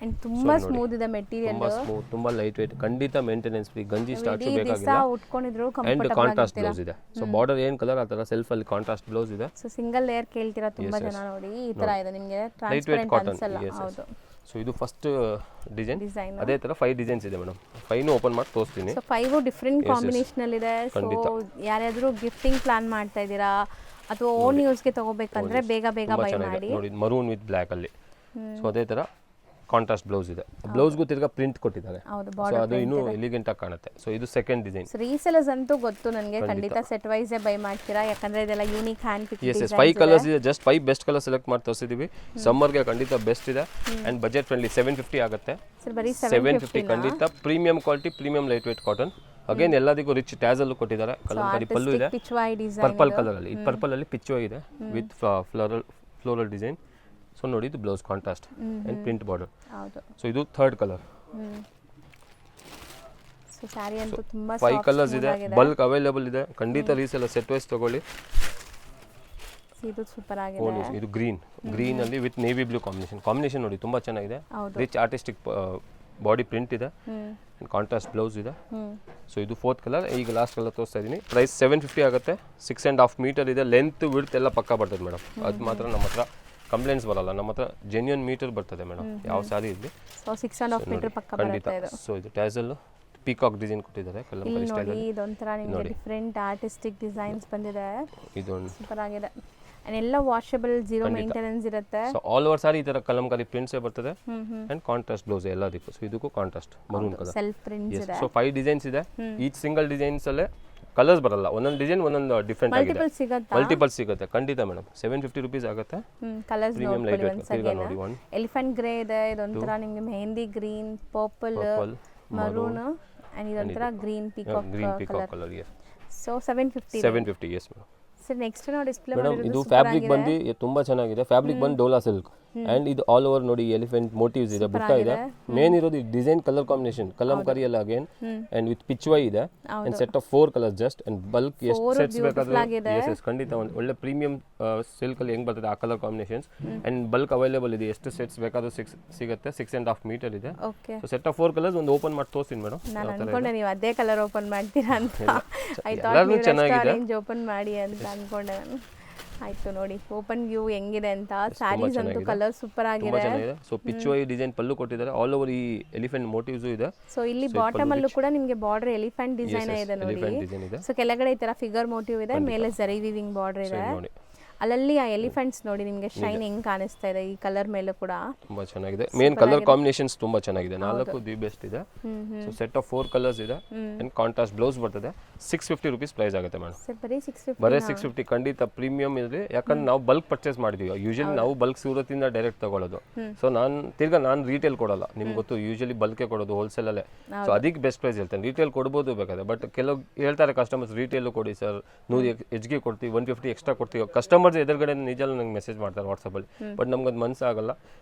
S2: ಅಂಡ್ ತುಂಬಾ ಸ್ಮೂತ್ ಇದೆ ಮೆಟೀರಿಯಲ್
S3: ತುಂಬಾ ಸ್ಮೂತ್ ತುಂಬಾ ಲೈಟ್ ವೇಟ್ ಖಂಡಿತ ಮೇಂಟೆನೆನ್ಸ್ ಫ್ರೀ ಗಂಜಿ ಸ್ಟಾರ್ಚ್ ಬೇಕಾಗಿಲ್ಲ
S2: ಉಟ್ಕೊಂಡಿದ್ರು
S3: ಅಂಡ್ ಕಾಂಟ್ರಾಸ್ಟ್ ಬ್ಲೌಸ್ ಇದೆ ಸೊ ಬಾರ್ಡರ್ ಏನ್ ಕಲರ್ ಆ ತರ ಸೆಲ್ಫ್ ಅಲ್ಲಿ ಕಾಂಟ್ರಾಸ್ಟ್ ಬ್ಲೌಸ್ ಇದೆ
S2: ಸೊ ಸಿಂಗಲ್ ಲೇಯರ್ ಕೇಳ್ತೀರಾ ತುಂಬಾ ಜನ ನೋಡಿ ಈ ತರ ಇದೆ ನಿಮಗೆ
S3: ಲೈಟ್ ವೇಟ್
S2: ಟ್ರಾನ್ಸ್ಪರೆಂಟ್ ಅನ್ಸಲ್ಲ
S3: ಕಾಟನ್
S2: ಹೌದು
S3: ಸೊ ಇದು ಫಸ್ಟ್ ಡಿಸೈನ್
S2: ಡಿಸೈನ್
S3: ಅದೇ ತರ 5 ಡಿಸೈನ್ಸ್ ಇದೆ ಮೇಡಮ್ 5 ಓಪನ್ ಮಾಡಿ ತೋರಿಸ್ತೀನಿ
S2: ಸೊ 5 ಡಿಫರೆಂಟ್ ಕಾಂಬಿನೇಷನ್ ಅಲ್ಲಿ ಇದೆ ಸೊ ಯಾರಾದ್ರೂ ಗಿಫ್ಟಿಂಗ್ ಪ್ಲಾನ್ ಮಾಡ್ತಾ ಇದ್ದೀರಾ ಅಥವಾ ಓನ್ ಯೂಸ್ಗೆ ತಗೋಬೇಕಂದ್ರೆ ಬೇಗ ಬೇಗ ಬೈ ಮಾಡಿ
S3: ನೋಡಿ ಮರೂನ್ ವಿತ್ ಬ್ಲಾಕ್ ಅಲ್ಲಿ ಸೊ ಅದೇ ತರ ಕಾಂಟ್ರಾಸ್ಟ್ ಬ್ಲೌಸ್ ಇದೆ ಬ್ಲೌಸ್ಗೂ ತಿರ್ಗಾ ಪ್ರಿಂಟ್ ಕೊಟ್ಟಿದ್ದಾರೆ
S2: ಹೌದು
S3: ಸೊ ಅದು ಇನ್ನೂ ಎಲಿಗೆಂಟ್ ಆಗಿ ಕಾಣುತ್ತೆ ಸೊ ಇದು ಸೆಕೆಂಡ್ ಡಿಸೈನ್
S2: ಸೊ ರೀಸೆಲರ್ಸ್ ಅಂತೂ ಗೊತ್ತು ನನಗೆ ಖಂಡಿತ ಸೆಟ್ ವೈಸ್ ಬೈ ಮಾಡ್ತೀರಾ ಯಾಕಂದ್ರೆ ಇದೆಲ್ಲ ಯೂನಿಕ್ ಹ್ಯಾಂಡ್ ಪಿಕ್
S3: ಎಸ್ ಎಸ್ 5 ಕಲರ್ಸ್ ಇದೆ ಜಸ್ಟ್ 5 ಬೆಸ್ಟ್ ಕಲರ್ ಸೆಲೆಕ್ಟ್ ಮಾಡಿ ತೋರಿಸಿದೀವಿ ಸಮ್ಮರ್ಗೆ ಖಂಡಿತ ಬೆಸ್ಟ್ ಇದೆ ಅಂಡ್ ಬಜೆಟ್ ಫ್ರೆಂಡ್ಲಿ 750 ಆಗುತ್ತೆ
S2: ಸರ್ ಬರೀ
S3: 750 ಖಂಡಿತ premium quality premium light weight cotton again ಎಲ್ಲದಕ್ಕೂ ರಿಚ್ ಟ್ಯಾಸಲ್ ಕೊಟ್ಟಿದ್ದಾರೆ ಕಲಂಕಾರಿ ಪಲ್ಲು ಇದೆ
S2: ಪಿಚ್ವಾಯಿ ಡಿಸೈನ್
S3: ಪರ್ಪಲ್ ಕಲರ್ ಅಲ್ಲಿ ಈ ಪರ್ಪಲ್ ಅಲ್ಲಿ ಪಿಚ್ಚೋ ಇದೆ ವಿತ್ ಫ್ಲೋರಲ್ ಡಿಸೈನ್ ಸೊ ನೋಡಿ ಇದು blouse contrast and print border
S2: ಹೌದು
S3: ಸೊ ಇದು ಥರ್ಡ್ ಕಲರ್
S2: ಸೊ ಸ್ಯಾರಿ ಅಂತೂ ತುಂಬಾ
S3: 5 ಕಲರ್ಸ್ ಇದೆ ಬಲ್ಕ್ ಅವೈಲೇಬಲ್ ಇದೆ ಖಂಡಿತ ರೀಸೆಲ್ಲ ಸೆಟ್ ವೈಸ್ ತಗೊಳ್ಳಿ
S2: ಇದು ಸೂಪರ್ ಆಗಿದೆ
S3: ಇದು ಗ್ರೀನ್ ಅಲ್ಲಿ ವಿತ್ ನೇವಿ ಬ್ಲೂ ಕಾಂಬಿನೇಷನ್ ನೋಡಿ ತುಂಬಾ ಚೆನ್ನಾಗಿದೆ ರಿಚ್ ಆರ್ಟಿಸ್ಟಿಕ್ ಬಾಡಿ ಪ್ರಿಂಟ್ ಇದೆ ಕಾಂಟ್ರಾಸ್ಟ್ ಬ್ಲೌಸ್ ಇದೆ ಸೊ ಇದು ಫೋರ್ತ್ ಕಲರ್ ಈಗ ಲಾಸ್ಟ್ ಕಲರ್ ತೋರಿಸ್ತಾ ಇದೀನಿ ಪ್ರೈಸ್ 750 ಆಗುತ್ತೆ 6.5 ಮೀಟರ್ ಇದೆ ಲೆಂತ್ ವಿಡ್ತ್ ಎಲ್ಲ ಪಕ್ಕ ಬರ್ತದೆ ಮೇಡಮ್ ಅದು ಮಾತ್ರ ನಮ್ಮ ಹತ್ರ ಕಂಪ್ಲೇಂಟ್ಸ್ ಬರಲ್ಲ ನಮ್ಮ ಹತ್ರ ಜೆನ್ಯೂನ್ ಮೀಟರ್ ಬರ್ತದೆ ಮೇಡಮ್ ಯಾವ ಸಾರಿ ಇರಲಿ
S2: ಸೊ 6.5 ಮೀಟರ್ ಪಕ್ಕ ಬರುತ್ತೆ ಇದು
S3: ಸೊ ಇದು ಟ್ಯಾಸಲ್ ಪೀಕಾಕ್ ಡಿಸೈನ್ ಕೊಟ್ಟಿದ್ದಾರೆ ಕಲಂಕಾರಿ ಸ್ಟೈಲ್
S2: ನೋಡಿ ಇದೊಂಥರ ನಿಮಗೆ ಡಿಫರೆಂಟ್ ಆರ್ಟಿಸ್ಟಿಕ್ ಡಿಸೈನ್ಸ್ ಬಂದಿದೆ
S3: ಇದೊಂದು
S2: ಸೂಪರ್ ಆಗಿದೆ ಅಂಡ್ ಎಲ್ಲ ವಾಷಬಲ್ ಜೀರೋ ಮೇಂಟೆನೆನ್ಸ್ ಇರುತ್ತೆ
S3: ಸೊ ಆಲ್ ಓವರ್ ಸಾರಿ ಈ ತರ ಕಲಂಕಾರಿ ಪ್ರಿಂಟ್ಸ್ ಬರ್ತದೆ ಅಂಡ್ ಕಾಂಟ್ರಾಸ್ಟ್ ಬ್ಲೌಸ್ ಎಲ್ಲದಕ್ಕೂ ಸೊ ಇದಕ್ಕೂ contrast maroon colour
S2: self prints ಇದೆ
S3: ಸೊ 5 ಡಿಸೈನ್ಸ್ ಇದೆ ಈಚ್ ಸಿಂಗಲ್ ಡಿಸೈನ್ಸ್ ಅಲ್ಲೇ ಕಲರ್ಸ್ ಬರಲ್ಲ ಒಂದೊಂದು ಡಿಸೈನ್ ಒಂದೊಂದು ಡಿಫರೆಂಟ್ ಆಗಿದೆ ಮಲ್ಟಿಪಲ್ ಸಿಗುತ್ತೆ ಖಂಡಿತ ಮೇಡಮ್ 750 ರೂಪೀಸ್ ಆಗುತ್ತೆ
S2: ಕಲರ್ಸ್
S3: ಪ್ರೀಮಿಯಂ ಲೈಟ್ ವೇಟ್ ನೋಡಿ ಒನ್
S2: ಎಲಿಫೆಂಟ್ ಗ್ರೇ ಇದೆ ಇದೊಂಥರ ನಿಮಗೆ mehndi green purple maroon and ಇದೊಂಥರ green peacock
S3: colour
S2: so 750
S3: yes madam
S2: sir next ನಾವು ಡಿಸ್ಪ್ಲೇ
S3: ಮೇಡಮ್ ಇದು ಫ್ಯಾಬ್ರಿಕ್ ಬಂದು ತುಂಬಾ ಚೆನ್ನಾಗಿದೆ ಫ್ಯಾಬ್ರಿಕ್ ಬಂದು ಡೋಲಾ ಸಿಲ್ಕ್ ಅಂಡ್ ಇದು ಆಲ್ ಓವರ್ ನೋಡಿ ಎಲಿಫೆಂಟ್ ಮೋಟಿವ್ಸ್ ಇದೆ ಬುಟ್ಟ ಇದೆ ಮೇನ್ ಇರೋದು ಡಿಸೈನ್ ಕಲರ್ ಕಾಂಬಿನೇಷನ್ ಕಲಂಕಾರಿ ಎಲ್ಲ ಅಗೇನ್ ಅಂಡ್ ವಿತ್ ಪಿಚ್ವೈ ಇದೆ and set of 4 colours just and bulk ಎಷ್ಟು ಸೆಟ್ಸ್ ಬೇಕಾದ್ರೆ ಎಸ್ ಖಂಡಿತ ಒಂದು ಒಳ್ಳೆ ಪ್ರೀಮಿಯಂ ಸಿಲ್ಕ್ ಅಲ್ಲಿ ಹೆಂಗ್ ಬರ್ತದೆ ಆ colour combinations and bulk available ಇದೆ ಎಷ್ಟು ಸೆಟ್ಸ್ ಬೇಕಾದ್ರೂ ಸಿಗುತ್ತೆ 6.5 ಮೀಟರ್ ಇದೆ ಸೊ ಸೆಟ್ ಆಫ್ 4 ಕಲರ್ಸ್ ಒಂದು ಓಪನ್ ಮಾಡಿ ತೋರಿಸ್ತೀನಿ ಮೇಡಮ್
S2: ನಾನು ಅನ್ಕೊಂಡೆ ನೀವು ಅದೇ ಕಲರ್ ಓಪನ್ ಮಾಡ್ತೀರಾ ಅಂತ ಐ ಥಾಟ್
S3: ಎಲ್ಲರೂ ಚೆನ್ನಾಗಿದೆ
S2: ರೇಂಜ್ ಓಪನ್ ಮಾಡಿ ಅಂತ ಅನ್ಕೊಂಡೆ ನಾನು ಆಯ್ತು ನೋಡಿ ಓಪನ್ ವ್ಯೂ ಹೆಂಗಿದೆ ಅಂತ ಸ್ಯಾರೀಸ್ ಅಂತೂ ಕಲರ್ ಸೂಪರ್ ಆಗಿದೆ
S3: ಸೊ ಪಿಚ್ವೈ ಡಿಸೈನ್ ಪಲ್ಲು ಕೊಟ್ಟಿದ್ದಾರೆ ಆಲ್ ಓವರ್ ಈ ಎಲಿಫೆಂಟ್ ಮೋಟಿವ್ಸ್ ಇದೆ
S2: ಸೊ ಇಲ್ಲಿ ಬಾಟಮ್ ಅಲ್ಲೂ ಕೂಡ ನಿಮಗೆ ಬಾರ್ಡರ್ ಎಲಿಫೆಂಟ್ ಡಿಸೈನ್ ಇದೆ ನೋಡಿ ಸೊ ಕೆಳಗಡೆ ಈ ತರ ಫಿಗರ್ ಮೋಟಿವ್ ಇದೆ ಮೇಲೆ ಜರಿ ವೀವಿಂಗ್ ಬಾರ್ಡರ್ ಇದೆ ಅಲ್ಲಲ್ಲಿ ಆ ಎಲಿಫೆಂಟ್ಸ್ ನೋಡಿ ನಿಮಗೆ ಶೈನ್ ಹೆಂಗ್ ಕಾಣಿಸ್ತಾ ಇದೆ ಈ ಕಲರ್ ಮೇಲೆ ಕೂಡ
S3: ತುಂಬಾ ಚೆನ್ನಾಗಿದೆ ಮೇನ್ ಕಲರ್ ಕಾಂಬಿನೇಷನ್ಸ್ ತುಂಬಾ ಚೆನ್ನಾಗಿದೆ ನಾಲ್ಕು ದಿ ಬೆಸ್ಟ್ ಇದೆ ಸೊ ಸೆಟ್ ಆಫ್ 4 ಕಲರ್ಸ್ ಇದೆ ಅಂಡ್ ಕಾಂಟ್ರಾಸ್ಟ್ ಬ್ಲೌಸ್ ಬರ್ತದೆ 650 ರೂಪೀಸ್ ಪ್ರೈಸ್ ಆಗುತ್ತೆ ಮೇಡಮ್
S2: ಸರ್ ಬರೀ 650
S3: ಬರೀ 650 ಖಂಡಿತ ಪ್ರೀಮಿಯಂ ಇದೆ ಯಾಕಂದ್ರೆ ನಾವು ಬಲ್ಕ್ ಪರ್ಚೇಸ್ ಮಾಡಿದೀವಿ ಯೂಶಲಿ ನಾವು ಬಲ್ಕ್ ಸೂರತ್ ಇಂದ ಡೈರೆಕ್ಟ್ ತಗೊಳ್ಳೋದು ಸೊ ನಾನು ರೀಟೇಲ್ ಕೊಡಲ್ಲ ನಿಮ್ಗೆ ಗೊತ್ತು ಯೂಶಲಿ ಬಲ್ಕೆ ಕೊಡೋದು ಹೋಲ್ಸೇಲ್ ಅಲ್ಲೇ ಸೊ ಅದಕ್ಕೆ ಬೆಸ್ಟ್ ಪ್ರೈಸ್ ಹೇಳ್ತೇನೆ ರೀಟೇಲ್ ಕೊಡ್ಬೋದು ಬೇಕಾದ್ರೆ ಬಟ್ ಕೆಲವು ಹೇಳ್ತಾರೆ ಕಸ್ಟಮರ್ಸ್ ರೀಟೇಲ್ ಕೊಡಿ ಸರ್ 100 ಹೆಚ್ಚಿಗೆ ಕೊಡ್ತೀವಿ 150 ಎಕ್ಸ್ಟ್ರಾ ಕೊಡ್ತೀವಿ ಕಸ್ಟಮರ್ಸ್ ಎದುರುಗಡೆ ನಿಜಲ್ಲ ನಂಗೆ ಮೆಸೇಜ್ ಮಾಡ್ತಾರೆ ವಾಟ್ಸಪ್ಪಲ್ಲಿ ಬಟ್ ನಮ್ಗೆ ಅದು ಮನಸ್ಸಾಗಲ್ಲ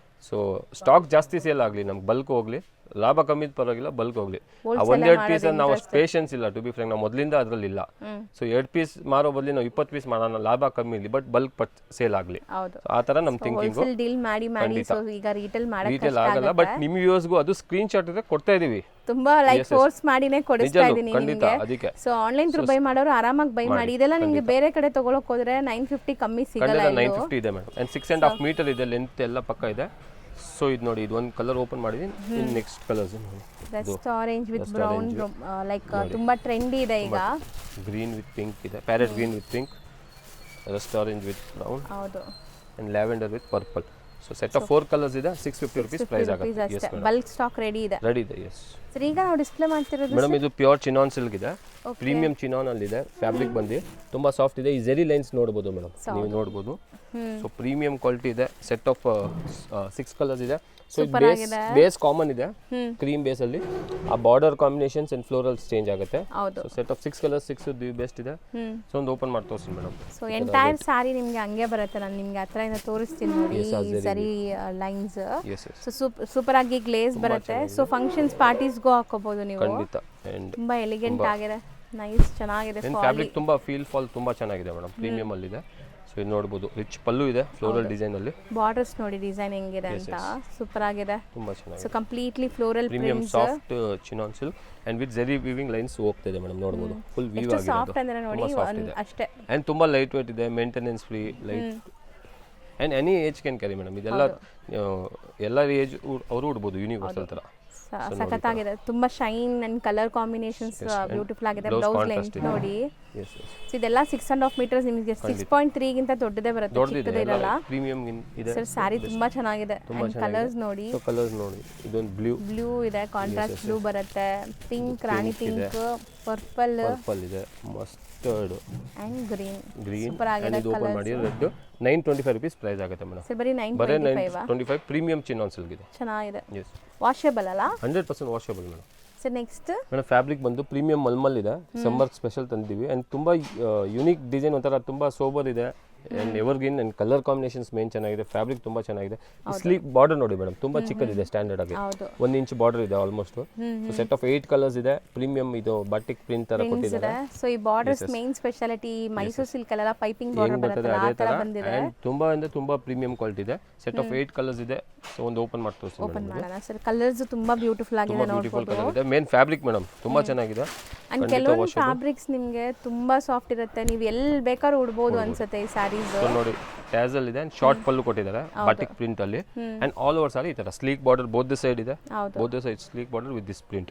S3: ಸೊ ಸ್ಟಾಕ್ ಜಾಸ್ತಿ ಸೇಲ್ ಆಗಲಿ ನಮ್ಗೆ ಬಲ್ಕ್ ಹೋಗ್ಲಿ ಲಾಭ ಕಮ್ಮಿ ಪರವಾಗಿಲ್ಲ ಬಲ್ಕ್ ಹೋಗ್ಲಿ ಆ ಒಂದೆರಡು ಪೀಸ್ ನಾವು ಅಷ್ಟು ಪೇಷನ್ಸ್ ಇಲ್ಲ ಟು ಬಿ ಫ್ರಾಂಕ್ ನಾವು ಮೊದಲಿಂದ ಅದರಲ್ಲಿ ಇಲ್ಲ ಸೊ 2 ಪೀಸ್ ಮಾರೋ ಬದಲಿ ನಾವು 20 ಪೀಸ್ ಮಾಡೋಣ ಲಾಭ ಕಮ್ಮಿ ಇಲ್ಲಿ ಬಟ್ ಬಲ್ಕ್ ಸೇಲ್ ಆಗಲಿ ಆ ತರ ನಮ್ಮ ಥಿಂಕಿಂಗ್
S2: ಡೀಲ್ ಮಾಡಿ ಸೊ ಈಗ ರೀಟೇಲ್
S3: ಆಗಲ್ಲ ಬಟ್ ನಿಮ್ಮ ವ್ಯೂವರ್ಸ್ಗೂ ಅದು ಸ್ಕ್ರೀನ್ ಶಾಟ್ ಇದ್ರೆ ಕೊಡ್ತಾ ಇದೀವಿ
S2: ತುಂಬಾ ಲೈಕ್ ಫೋರ್ಸ್ ಮಾಡಿನೇ ಕೊಡಿಸ್ತಾ ಇದೀನಿ ನಿಮಗೆ ಸೊ ಆನ್ಲೈನ್ ಥ್ರೂ ಬೈ ಮಾಡೋರು ಆರಾಮಾಗಿ ಬೈ ಮಾಡಿ ಇದೆಲ್ಲ ನಿಮಗೆ ಬೇರೆ ಕಡೆ ತಗೊಳಕ್ ಹೋದ್ರೆ 950 ಕಮ್ಮಿ ಸಿಗಲ್ಲ
S3: 950 ಇದೆ ಮೇಡಮ್ ಅಂಡ್ 6.5 ಮೀಟರ್ ಇದೆ ಲೆಂತ್ ಎಲ್ಲ ಪಕ್ಕ ಇದೆ ಸೊ ಇದು ನೋಡಿ ಇದು ಒಂದು ಕಲರ್ ಓಪನ್ ಮಾಡಿದೀನಿ in next colours
S2: rust orange with brown like ತುಂಬಾ ಟ್ರೆಂಡಿ ಇದೆ ಈಗ
S3: ಗ್ರೀನ್ ವಿತ್ ಪಿಂಕ್ ಇದೆ parrot green with pink rust orange with brown
S2: ಹೌದು
S3: and lavender with purple so set of 4 colours ಇದೆ 650 ರೂಪೀಸ್ ಪ್ರೈಸ್ ಆಗುತ್ತೆ
S2: bulk stock ready ಇದೆ
S3: yes
S2: sir ಈಗ ನಾವು ಡಿಸ್ಪ್ಲೇ ಮಾಡ್ತಿರೋದು
S3: ಮೇಡಮ್ ಇದು ಪ್ಯೂರ್ ಚಿನಾನ್ ಸಿಲ್ಕ್ ಇದೆ ಪ್ರೀಮಿಯಂ ಚಿನಾನ್ ಅಲ್ಲಿ ಇದೆ ಫ್ಯಾಬ್ರಿಕ್ ಬಂದು ತುಂಬಾ ಸಾಫ್ಟ್ ಇದೆ ಈ ಜೆರಿ ಲೈನ್ಸ್ ನೋಡಬಹುದು ಮೇಡಮ್ ನೀವು ನೋಡಬಹುದು ಸೊ ಪ್ರೀಮಿಯಂ ಕ್ವಾಲಿಟಿ ಇದೆ ಸೆಟ್ ಆಫ್ 6 ಕಲರ್ಸ್ ಇದೆ ಸೊ ಬೇಸ್ ಕಾಮನ್ ಇದೆ, ಕ್ರೀಮ್ ಬೇಸ್ ಅಲ್ಲಿ ಆ border combinations and florals change ಆಗುತ್ತೆ.
S2: ಹೌದು.
S3: Set of 6 colours 6 the best ಇದೆ. ಸೊ ಒಂದು ಓಪನ್ ಮಾಡಿ ತೋರಿಸಿ ಮೇಡಮ್.
S2: ಸೊ ಎಂಟೈರ್ ಸಾರಿ ನಿಮಗೆ ಹಂಗೆ ಬರುತ್ತೆ, ನಾನು ನಿಮಗೆ ಹತ್ರದಿಂದ ತೋರಿಸ್ತೀನಿ ನೋಡಿ ಸರಿ ಲೈನ್ಸ್. ಸೊ ಸೂಪರ್ ಆಗಿ ಗ್ಲೇಸ್ ಬರುತ್ತೆ. ಸೊ ಫಂಕ್ಷನ್ಸ್ ಪಾರ್ಟೀಸ್ಗೂ ಹಾಕೋಬಹುದು ನೀವು.
S3: ಖಂಡಿತ. ಅಂಡ್
S2: ತುಂಬಾ ಎಲಿಗೆಂಟ್ ಆಗಿದೆ, ನೈಸ್ ಚೆನ್ನಾಗಿದೆ.
S3: ಫ್ಯಾಬ್ರಿಕ್ ತುಂಬಾ ಫೀಲ್ ಫಾಲ್ ತುಂಬಾ ಚೆನ್ನಾಗಿದೆ ಮೇಡಮ್, ಪ್ರೀಮಿಯಂ ಅಲ್ಲಿ ಇದೆ. ಸೊ ಇದು ನೋಡಬಹುದು, ರಿಚ್ ಪಲ್ಲು ಇದೆ ಫ್ಲೋರಲ್ ಡಿಸೈನ್ ಅಲ್ಲಿ.
S2: ಬಾರ್ಡರ್ಸ್ ನೋಡಿ ಡಿಸೈನ್ ಹೆಂಗಿದೆ ಅಂತ, ಸೂಪರ್ ಆಗಿದೆ,
S3: ತುಂಬಾ ಚೆನ್ನಾಗಿದೆ.
S2: So completely floral
S3: premium soft chinon silk and with Jerry weaving lines ಹೋಗ್ತಿದೆ ಮೇಡಮ್, ನೋಡಬಹುದು ಫುಲ್ ವೀವ್ ಆಗಿದೆ.
S2: ಸಾಫ್ಟ್ ಅಂದ್ರೆ ನೋಡಿ ಅಷ್ಟೇ.
S3: ಅಂಡ್ ತುಂಬಾ ಲೈಟ್ ವೇಟ್ ಇದೆ, maintenance free, light and any age can carry madam. ಇದೆಲ್ಲ ಎಲ್ಲ ಏಜ್ ಅವರು ಉಡ್ಬೋದು, ಯೂನಿವರ್ಸಲ್ ತರ.
S2: ಸಖತ್ತಾಗಿದೆ, ತುಂಬಾ shine and colour combinations beautiful ಆಗಿದೆ. ಬ್ಲೌಸ್ ಲೆಂತ್ ನೋಡಿ, ಇದೆಲ್ಲ 6.5 ಮೀಟರ್ಸ್, ನಿಮಗೆ 6.3 ಗಿಂತ ದೊಡ್ಡದೇ ಬರುತ್ತೆ, ಚಿಕ್ಕದಿರಲ್ಲ.
S3: ಪ್ರೀಮಿಯಂ ಇದೆ
S2: ಸರ್. ಸ್ಯಾರಿ ತುಂಬಾ ಚೆನ್ನಾಗಿದೆ. ಕಲರ್ಸ್ ನೋಡಿ,
S3: ಕಲರ್ಸ್ ನೋಡಿ, ಇದೊಂದು ಬ್ಲೂ
S2: ಇದೆ, ಕಾಂಟ್ರಾಸ್ಟ್ ಬ್ಲೂ ಬರುತ್ತೆ, ಪಿಂಕ್, ರಾಣಿ ಪಿಂಕ್, ಪರ್ಪಲ್
S3: ಇದೆ, mustard
S2: and green.
S3: Green
S2: super ಆಗಿದೆ.
S3: ಇದು ಓಪನ್ ಮಾಡಿ ರೆಡ್ 925 rupees ಪ್ರೈಸ್ ಆಗುತ್ತೆ ಮೇಡಮ್.
S2: ಸರ್ ಬರೀ 925
S3: ಪ್ರೀಮಿಯಂ ಚಿನಾನ್ ಸಿಲ್ಕ್ ಇದೆ.
S2: ಚೆನ್ನಾಗಿದೆ, ವಾಷೇಬಲ್ ಅಲ್ಲ?
S3: 100% washable madam.
S2: Sir next
S3: madam fabric ಬಂದು ಪ್ರೀಮಿಯಂ ಮಲ್ಮಲ್ ಇದೆ, ಸಮ್ಮರ್ ಸ್ಪೆಷಲ್ ತಂದಿದ್ದೀವಿ. ಅಂಡ್ ತುಂಬಾ ಯುನೀಕ್ ಡಿಸೈನ್, ಒಂಥರ ತುಂಬಾ ಸೋಬರ್ ಇದೆ and evergreen and colour combinations main ಚೆನ್ನಾಗಿದೆ. ಫ್ಯಾಬ್ರಿಕ್ ತುಂಬಾ ಚೆನ್ನಾಗಿದೆ. ಸ್ಲೀಕ್ ಬಾರ್ಡರ್ ನೋಡಿ ಮೇಡಮ್, ತುಂಬಾ ಚಿಕ್ಕದಿದೆ, ಸ್ಟ್ಯಾಂಡರ್ಡ್ ಆಗಿ 1 ಇಂಚ್ ಬಾರ್ಡರ್ ಇದೆ almost. So set of 8 colours ಇದೆ. ಪ್ರೀಮಿಯಂ ಇದು ಬಾಟಿಕ್ ಪ್ರಿಂಟ್ ತರ ಕೊಟ್ಟಿದ್ದಾರೆ.
S2: ಸೊ ಈ borders main speciality Mysuru silk ಅಲ್ಲ, ಪೈಪಿಂಗ್ ಬಾರ್ಡರ್ ಬರುತ್ತೆ, ಆ ತರ ಬಂದಿದೆ.
S3: ಅಂಡ್ ತುಂಬಾ ಅಂದ್ರೆ ತುಂಬಾ ಪ್ರೀಮಿಯಂ ಕ್ವಾಲಿಟಿ ಇದೆ. ಸೆಟ್ ಆಫ್ 8 ಕಲರ್ಸ್ ಇದೆ. ಸೊ ಒಂದು ಓಪನ್ ಮಾಡಿ ತೋರಿಸ್ತೀನಿ.
S2: ಓಪನ್ ಮಾಡೋಣ ಸರ್. ಕಲರ್ಸ್ ತುಂಬಾ ಬ್ಯೂಟಿಫುಲ್ ಆಗಿದೆ, ನೋಡಬಹುದು.
S3: ಮೇನ್ ಫ್ಯಾಬ್ರಿಕ್ ಮೇಡಮ್ ತುಂಬಾ ಚೆನ್ನಾಗಿದೆ.
S2: ಅಂಡ್ ಕೆಲವೊಂದು ಫ್ಯಾಬ್ರಿಕ್ಸ್ ನಿಮಗೆ ತುಂಬಾ ಸಾಫ್ಟ್ ಇರುತ್ತೆ, ನೀವು ಎಲ್ಲಿ ಬೇಕಾದ್ರೂ ಉಡ್ಬೋದು ಅನ್ಸುತ್ತೆ ಈ ಸ್ಯಾರೀಸ್.
S3: ನೋಡಿ ಟ್ಯಾಸಲ್ ಇದೆ ಅಂಡ್ ಶಾರ್ಟ್ ಪಲ್ಲು ಕೊಟ್ಟಿದ್ದಾರೆ ಬಾಟಿಕ್ ಪ್ರಿಂಟ್ ಅಲ್ಲಿ. ಅಂಡ್ ಆಲ್ ಓವರ್ ಸಾರಿ ಈ ತರ sleek border both the side ಇದೆ, both the side sleek border with this print.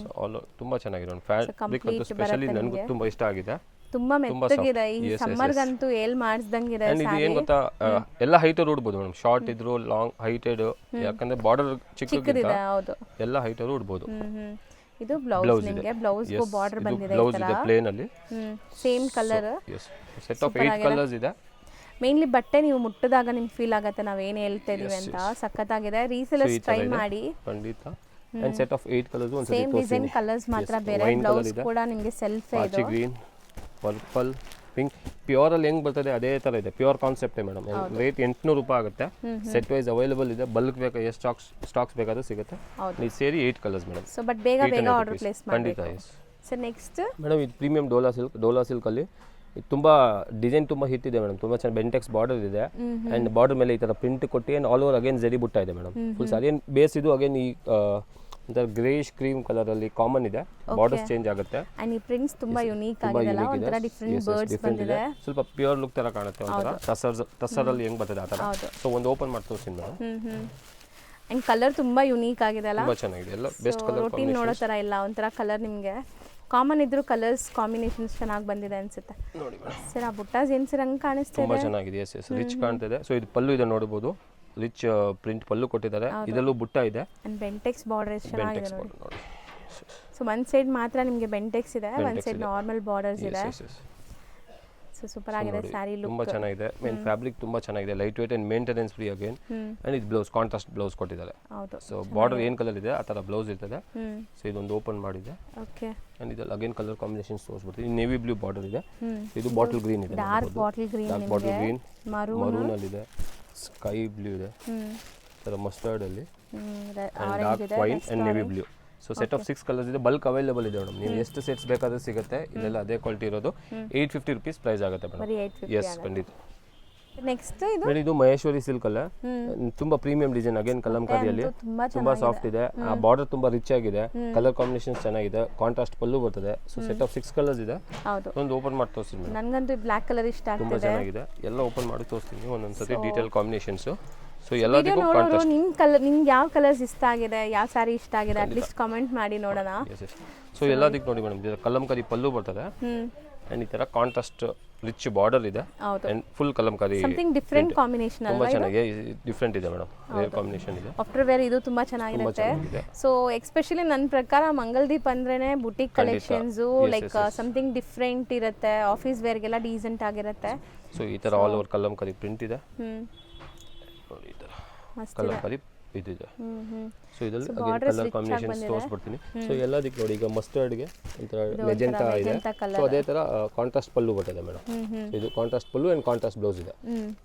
S3: So all ತುಂಬಾ ಚೆನ್ನಾಗಿದೆ. ಫ್ಯಾಬ್ರಿಕ್ ಅಂತೂ ಸ್ಪೆಷಲಿ ನನಗೂ ತುಂಬಾ ಇಷ್ಟ ಆಗಿದೆ.
S2: ತುಂಬಾ ಮೆತ್ತಗಿದೆ, ಈ ಸಮ್ಮರ್ ಗಂತೂ ಏಲ್ ಮಾಡಿಸ್ದಂಗಿದೆ.
S3: ಅಂಡ್ ಇದು ಏನ್ ಗೊತ್ತಾ, ಎಲ್ಲ ಹೈಟ್ ಉಡ್ಬೋದು ಮೇಡಮ್, ಶಾರ್ಟ್ ಇದ್ರು ಲಾಂಗ್ ಹೈಟೆಡ್, ಯಾಕಂದ್ರೆ ಬಾರ್ಡರ್ ಚಿಕ್ಕದಿದೆ, ಎಲ್ಲ ಹೈಟ್ ಉಡ್ಬೋದು.
S2: ಇದು ಬ್ಲೌಸ್, ನಿಮಗೆ ಬ್ಲೌಸ್ ಗೂ ಬಾರ್ಡರ್ ಬಂದಿದೆ,
S3: ಬ್ಲೌಸ್ ಇದೆ ಪ್ಲೇನ್ ಅಲ್ಲಿ,
S2: same colour.
S3: Set of 8 colours ಇದೆ.
S2: ಮೇನ್ಲಿ ಬಟ್ಟೆ ನೀವು ಮುಟ್ಟಿದಾಗ ನಿಮ್ಗೆ ಫೀಲ್ ಆಗುತ್ತೆ ನಾವ್ ಏನ್ ಹೇಳ್ತಾ ಇದೀವಿ ಅಂತ. ಸಖತ್ತಾಗಿದೆ, ರೀಸೆಲರ್ಸ್ ಟ್ರೈ ಮಾಡಿ
S3: ಖಂಡಿತ. ಅಂಡ್ ಸೆಟ್ ಆಫ್ 8 ಕಲರ್ಸ್ ಒಂದು
S2: ಸೇಮ್ ಡಿಸೈನ್ ಕಲರ್ಸ್ ಮಾತ್ರ ಬೇರೆ. ಬ್ಲೌಸ್ ಕೂಡ ನಿಮಗೆ ಸೆಲ್ಫ್ ಇದೆ,
S3: ಗ್ರೀನ್, ಪರ್ಪಲ್, ಪಿಂಕ್. ಪ್ಯೂರ್ ಅಲ್ಲಿ ಹೆಂಗ್ ಬರ್ತದೆ ಅದೇ ತರ ಇದೆ, ಪ್ಯೂರ್ ಕಾನ್ಸೆಪ್ಟ್ ಮೇಡಮ್. ರೇಟ್ 800 ರೂಪಾಯಿ ಆಗುತ್ತೆ. ಸೆಟ್ ವೈಸ್ ಅವೈಲೇಬಲ್ ಇದೆ, ಬಲ್ಕ್ ಬೇಕಾ ಎಷ್ಟು ಸ್ಟಾಕ್ಸ್ ಬೇಕಾದ್ರೂ ಸಿಗುತ್ತೆ. ಇದು ಸೇರಿ 8 ಕಲರ್ಸ್ ಮೇಡಮ್.
S2: ಸೊ ಬಟ್ ಬೇಗ ಆರ್ಡರ್ ಪ್ಲೇಸ್ ಮಾಡಿ.
S3: ಖಂಡಿತ.
S2: ಸರ್ ನೆಕ್ಸ್ಟ್
S3: ಮೇಡಮ್ ಇದು ಪ್ರೀಮಿಯಂ ಡೋಲಾ ಸಿಲ್ಕ್ ಅಲ್ಲಿ ಇದು ತುಂಬಾ ಡಿಸೈನ್ ತುಂಬಾ ಹಿಟ್ ಇದೆ ಮೇಡಮ್, ತುಂಬಾ ಚೆನ್ನಾಗಿ ಬೆಂಟೆಕ್ಸ್ ಬಾರ್ಡರ್ ಇದೆ. ಅಂಡ್ ಬಾರ್ಡರ್ ಮೇಲೆ ಈ ತರ ಪ್ರಿಂಟ್ ಕೊಟ್ಟು ಅಂಡ್ ಆಲ್ ಓವರ್ ಅಗೇನ್ ಜರಿ ಬುಟ್ಟ ಇದೆ ಮೇಡಮ್. ಫುಲ್ ಸಾರಿ ಏನ್ ಬೇಸ್ ಇದು ಅಗೇನ್ ಈ ಒಂಥರ ಗ್ರೇಶ್ ಕ್ರೀಮ್ ಕಲರ್ ಅಲ್ಲಿ ಕಾಮನ್ ಇದೆ, ಬಾರ್ಡರ್ಸ್ ಚೇಂಜ್ ಆಗುತ್ತೆ.
S2: ಅಂಡ್ ಈ ಪ್ರಿಂಟ್ಸ್ ತುಂಬಾ ಯುನೀಕ್ ಆಗಿದೆ, ಒಂಥರ ಡಿಫರೆಂಟ್ ಬರ್ಡ್ಸ್ ಬಂದಿದೆ.
S3: ಸ್ವಲ್ಪ ಪ್ಯೂರ್ ಲುಕ್ ತರ ಕಾಣುತ್ತೆ, ಒಂಥರ ಟಸರ್ ಅಲ್ಲಿ ಹೆಂಗ್ ಬರ್ತದೆ ಆ ತರ. ಸೊ ಒಂದು ಓಪನ್ ಮಾಡಿ ತೋರಿಸ್ತೀನಿ ಮೇಡಮ್.
S2: ಅಂಡ್ ಕಲರ್ ತುಂಬಾ ಯುನೀಕ್ ಆಗಿದೆ ಅಲ್ಲ,
S3: ತುಂಬಾ ಚೆನ್ನಾಗಿದೆ, ಎಲ್ಲ ಬೆಸ್ಟ್ ಕಲರ್
S2: ರೂಟೀನ್ ನೋಡೋ ತರ ಇಲ್ಲ, ಒಂಥರ ಕಲರ್ ನಿಮಗೆ ಕಾಮನ್ ಇದ್ರು ಕಲರ್ಸ್ ಕಾಂಬಿನೇಷನ್ಸ್ ಚೆನ್ನಾಗಿ ಬಂದಿದೆ ಅನ್ಸುತ್ತೆ.
S3: ನೋಡಿ
S2: ಸರ್ ಆ ಬುಟ್ಟಾಸ್ ಏನ್ ಸರ್ ಹಂಗೆ ಕಾಣಿಸ್ತಾ ಇದೆ,
S3: ತುಂಬಾ ಚೆನ್ನಾಗಿದೆ. ಎಸ್ ರಿಚ್ ಕಾಣ್ತಿದೆ. ಸೊ ಇದು ಪಲ್ಲು ಇದೆ ನೋಡಬಹುದು, ರಿಚ್ ಪ್ರಿಂಟ್ ಪಲ್ಲು ಕೊಟ್ಟಿದ್ದಾರೆ, ಇದರಲ್ಲೂ ಬುಟ್ಟ ಇದೆ.
S2: ಅಂಡ್ ಬೆಂಟೆಕ್ಸ್ ಬಾರ್ಡರ್ ಎಷ್ಟು ಚೆನ್ನಾಗಿದೆ ನೋಡಿ. ಸೊ ಒನ್ ಸೈಡ್ ಮಾತ್ರ ನಿಮಗೆ ಬೆಂಟೆಕ್ಸ್ ಇದೆ, ಒನ್ ಸೈಡ್ ನಾರ್ಮಲ್ ಬಾರ್ಡರ್ಸ್ ಇದೆ. ಸೊ ಸೂಪರ್ ಆಗಿದೆ ಸ್ಯಾರಿ ಲುಕ್,
S3: ತುಂಬಾ ಚೆನ್ನಾಗಿದೆ. ಮೇನ್ ಫ್ಯಾಬ್ರಿಕ್ ತುಂಬಾ ಚೆನ್ನಾಗಿದೆ, light weight and maintenance free again. And ಇದು ಬ್ಲೌಸ್ ಕಾಂಟ್ರಾಸ್ಟ್ ಬ್ಲೌಸ್ ಕೊಟ್ಟಿದ್ದಾರೆ. ಸೊ ಬಾರ್ಡರ್ ಏನ್ ಕಲರ್ ಇದೆ ಆ ತರ ಬ್ಲೌಸ್ ಇರ್ತದೆ. ಸೊ ಇದೊಂದು ಓಪನ್ ಮಾಡಿದೆ.
S2: ಓಕೆ.
S3: ಅಂಡ್ ಇದರಲ್ಲಿ ಅಗೇನ್ ಕಲರ್ ಕಾಂಬಿನೇಷನ್ಸ್ ತೋರಿಸ್ಬಿಡ್ತೀನಿ. ನೇವಿ ಬ್ಲೂ ಬಾರ್ಡರ್ ಇದೆ, ಇದು ಬಾಟಲ್ ಗ್ರೀನ್ ಇದೆ,
S2: ಡಾರ್ಕ್ ಬಾಟಲ್ ಗ್ರೀನ್,
S3: ಮರೂನ್ ಅಲ್ಲಿ ಇದೆ, ಸ್ಕೈ ಬ್ಲೂ ಇದೆ, ತರ ಮಸ್ಟರ್ಡ್ ಅಲ್ಲಿ, dark wine and navy blue. So set of 6 colours ಇದೆ, ಬಲ್ಕ್ ಅವೈಲೇಬಲ್ ಇದೆ ಮೇಡಮ್. ನೀವು ಎಷ್ಟು ಸೆಟ್ಸ್ ಬೇಕಾದ್ರೂ ಸಿಗುತ್ತೆ, ಇದೆಲ್ಲ ಅದೇ ಕ್ವಾಲಿಟಿ ಇರೋದು. 850 rupees ಪ್ರೈಸ್ ಆಗುತ್ತೆ ಮೇಡಮ್. ಎಸ್ ಖಂಡಿತ.
S2: ನೆಕ್ಸ್ಟ್
S3: ಇದು ಮಹೇಶ್ವರಿ ಸಿಲ್ಕ್ ಅಲ್ಲ, ತುಂಬಾ ಪ್ರೀಮಿಯಂ ಡಿಸೈನ್ ಅಗೇನ್ ಕಲಂಕಾರಿಯಲ್ಲಿ, ತುಂಬಾ ಸಾಫ್ಟ್ ಇದೆ. ಆ ಬಾರ್ಡರ್ ತುಂಬಾ ರಿಚ್ ಆಗಿದೆ, ಕಲರ್ ಕಾಂಬಿನೇಷನ್ ಚೆನ್ನಾಗಿದೆ, ಕಾಂಟ್ರಾಸ್ಟ್ ಪಲ್ಲು ಬರ್ತದೆ. ಸೊ ಸೆಟ್ ಆಫ್ 6 ಕಲರ್ಸ್ ಇದೆ. ಒಂದು ಓಪನ್ ಮಾಡಿ ತೋರಿಸ್ತೀನಿ ಮೇಡಮ್.
S2: ನನಗಂತೂ ಬ್ಲಾಕ್ ಕಲರ್ ಇಷ್ಟ ಆಗ್ತಿದೆ,
S3: ತುಂಬಾ ಚೆನ್ನಾಗಿದೆ. ಎಲ್ಲ ಓಪನ್ ಮಾಡಿ ತೋರಿಸ್ತೀನಿ ಒಂದೊಂದ್ಸತಿ ಡೀಟೇಲ್ ಕಾಂಬಿನೇಷನ್ಸ್. ಸೊ ಎಲ್ಲದಕ್ಕೂ ಕಾಂಟ್ರಾಸ್ಟ್.
S2: ನಿಮ್ ಕಲರ್, ನಿಮ್ಗೆ ಯಾವ ಕಲರ್ಸ್ ಇಷ್ಟ ಆಗಿದೆ, ಯಾವ ಸ್ಯಾರಿ ಇಷ್ಟ ಆಗಿದೆ ಅಟ್ಲೀಸ್ಟ್ ಕಾಮೆಂಟ್ ಮಾಡಿ ನೋಡೋಣ.
S3: ಸೊ ಎಲ್ಲದಕ್ಕೂ ನೋಡಿ ಮೇಡಮ್, ಕಲಂಕಾರಿ ಪಲ್ಲು ಬರ್ತದೆ ಅಂಡ್ ಈ ತರ ಕಾಂಟ್ರಾಸ್ಟ್ ರಿಚ್ ಬಾರ್ಡರ್ ಇದೆ and full Kalamkari,
S2: something different combination ಅಲ್ವಾ?
S3: ತುಂಬಾ ಚೆನ್ನಾಗಿದೆ, ಡಿಫರೆಂಟ್ ಇದೆ ಮೇಡಮ್, ರೇರ್ ಕಾಂಬಿನೇಷನ್ ಇದೆ.
S2: ಆಫ್ಟರ್ ವೇರ್ ಇದು ತುಂಬಾ ಚೆನ್ನಾಗಿರುತ್ತೆ. ಸೊ ಎಸ್ಪೆಷಲಿ ನನ್ನ ಪ್ರಕಾರ ಮಂಗಲ್ದೀಪ್ ಅಂದ್ರೇನೆ boutique collections, like something different ಇರುತ್ತೆ, ಆಫೀಸ್ ವೇರ್ಗೆಲ್ಲ ಡೀಸೆಂಟ್ ಆಗಿರುತ್ತೆ.
S3: ಸೊ ಈ ತರ ಆಲ್ ಓವರ್ ಕಲಂಕಾರಿ ಪ್ರಿಂಟ್ ಇದೆ ನೋಡಿ, ಈ ತರ ಕಲಂಕಾರಿ ಇದಿದೆ.
S2: ಹ್ಞೂ
S3: ಸೊ ಇದರಲ್ಲಿ ಅಗೇನ್ ಕಲರ್ ಕಾಂಬಿನೇಷನ್ಸ್ ತೋರಿಸ್ಬಿಡ್ತೀನಿ. ಸೊ ಎಲ್ಲದಕ್ಕೆ ನೋಡಿ, ಈಗ ಮಸ್ಟರ್ಡ್ಗೆ ಒಂಥರ ಮೆಜೆಂಟಾ ಇದೆ. ಸೊ ಅದೇ ಥರ ಕಾಂಟ್ರಾಸ್ಟ್ ಪಲ್ಲು ಬರ್ತದೆ ಮೇಡಮ್. ಇದು contrast pallu and contrast blouse ಇದೆ.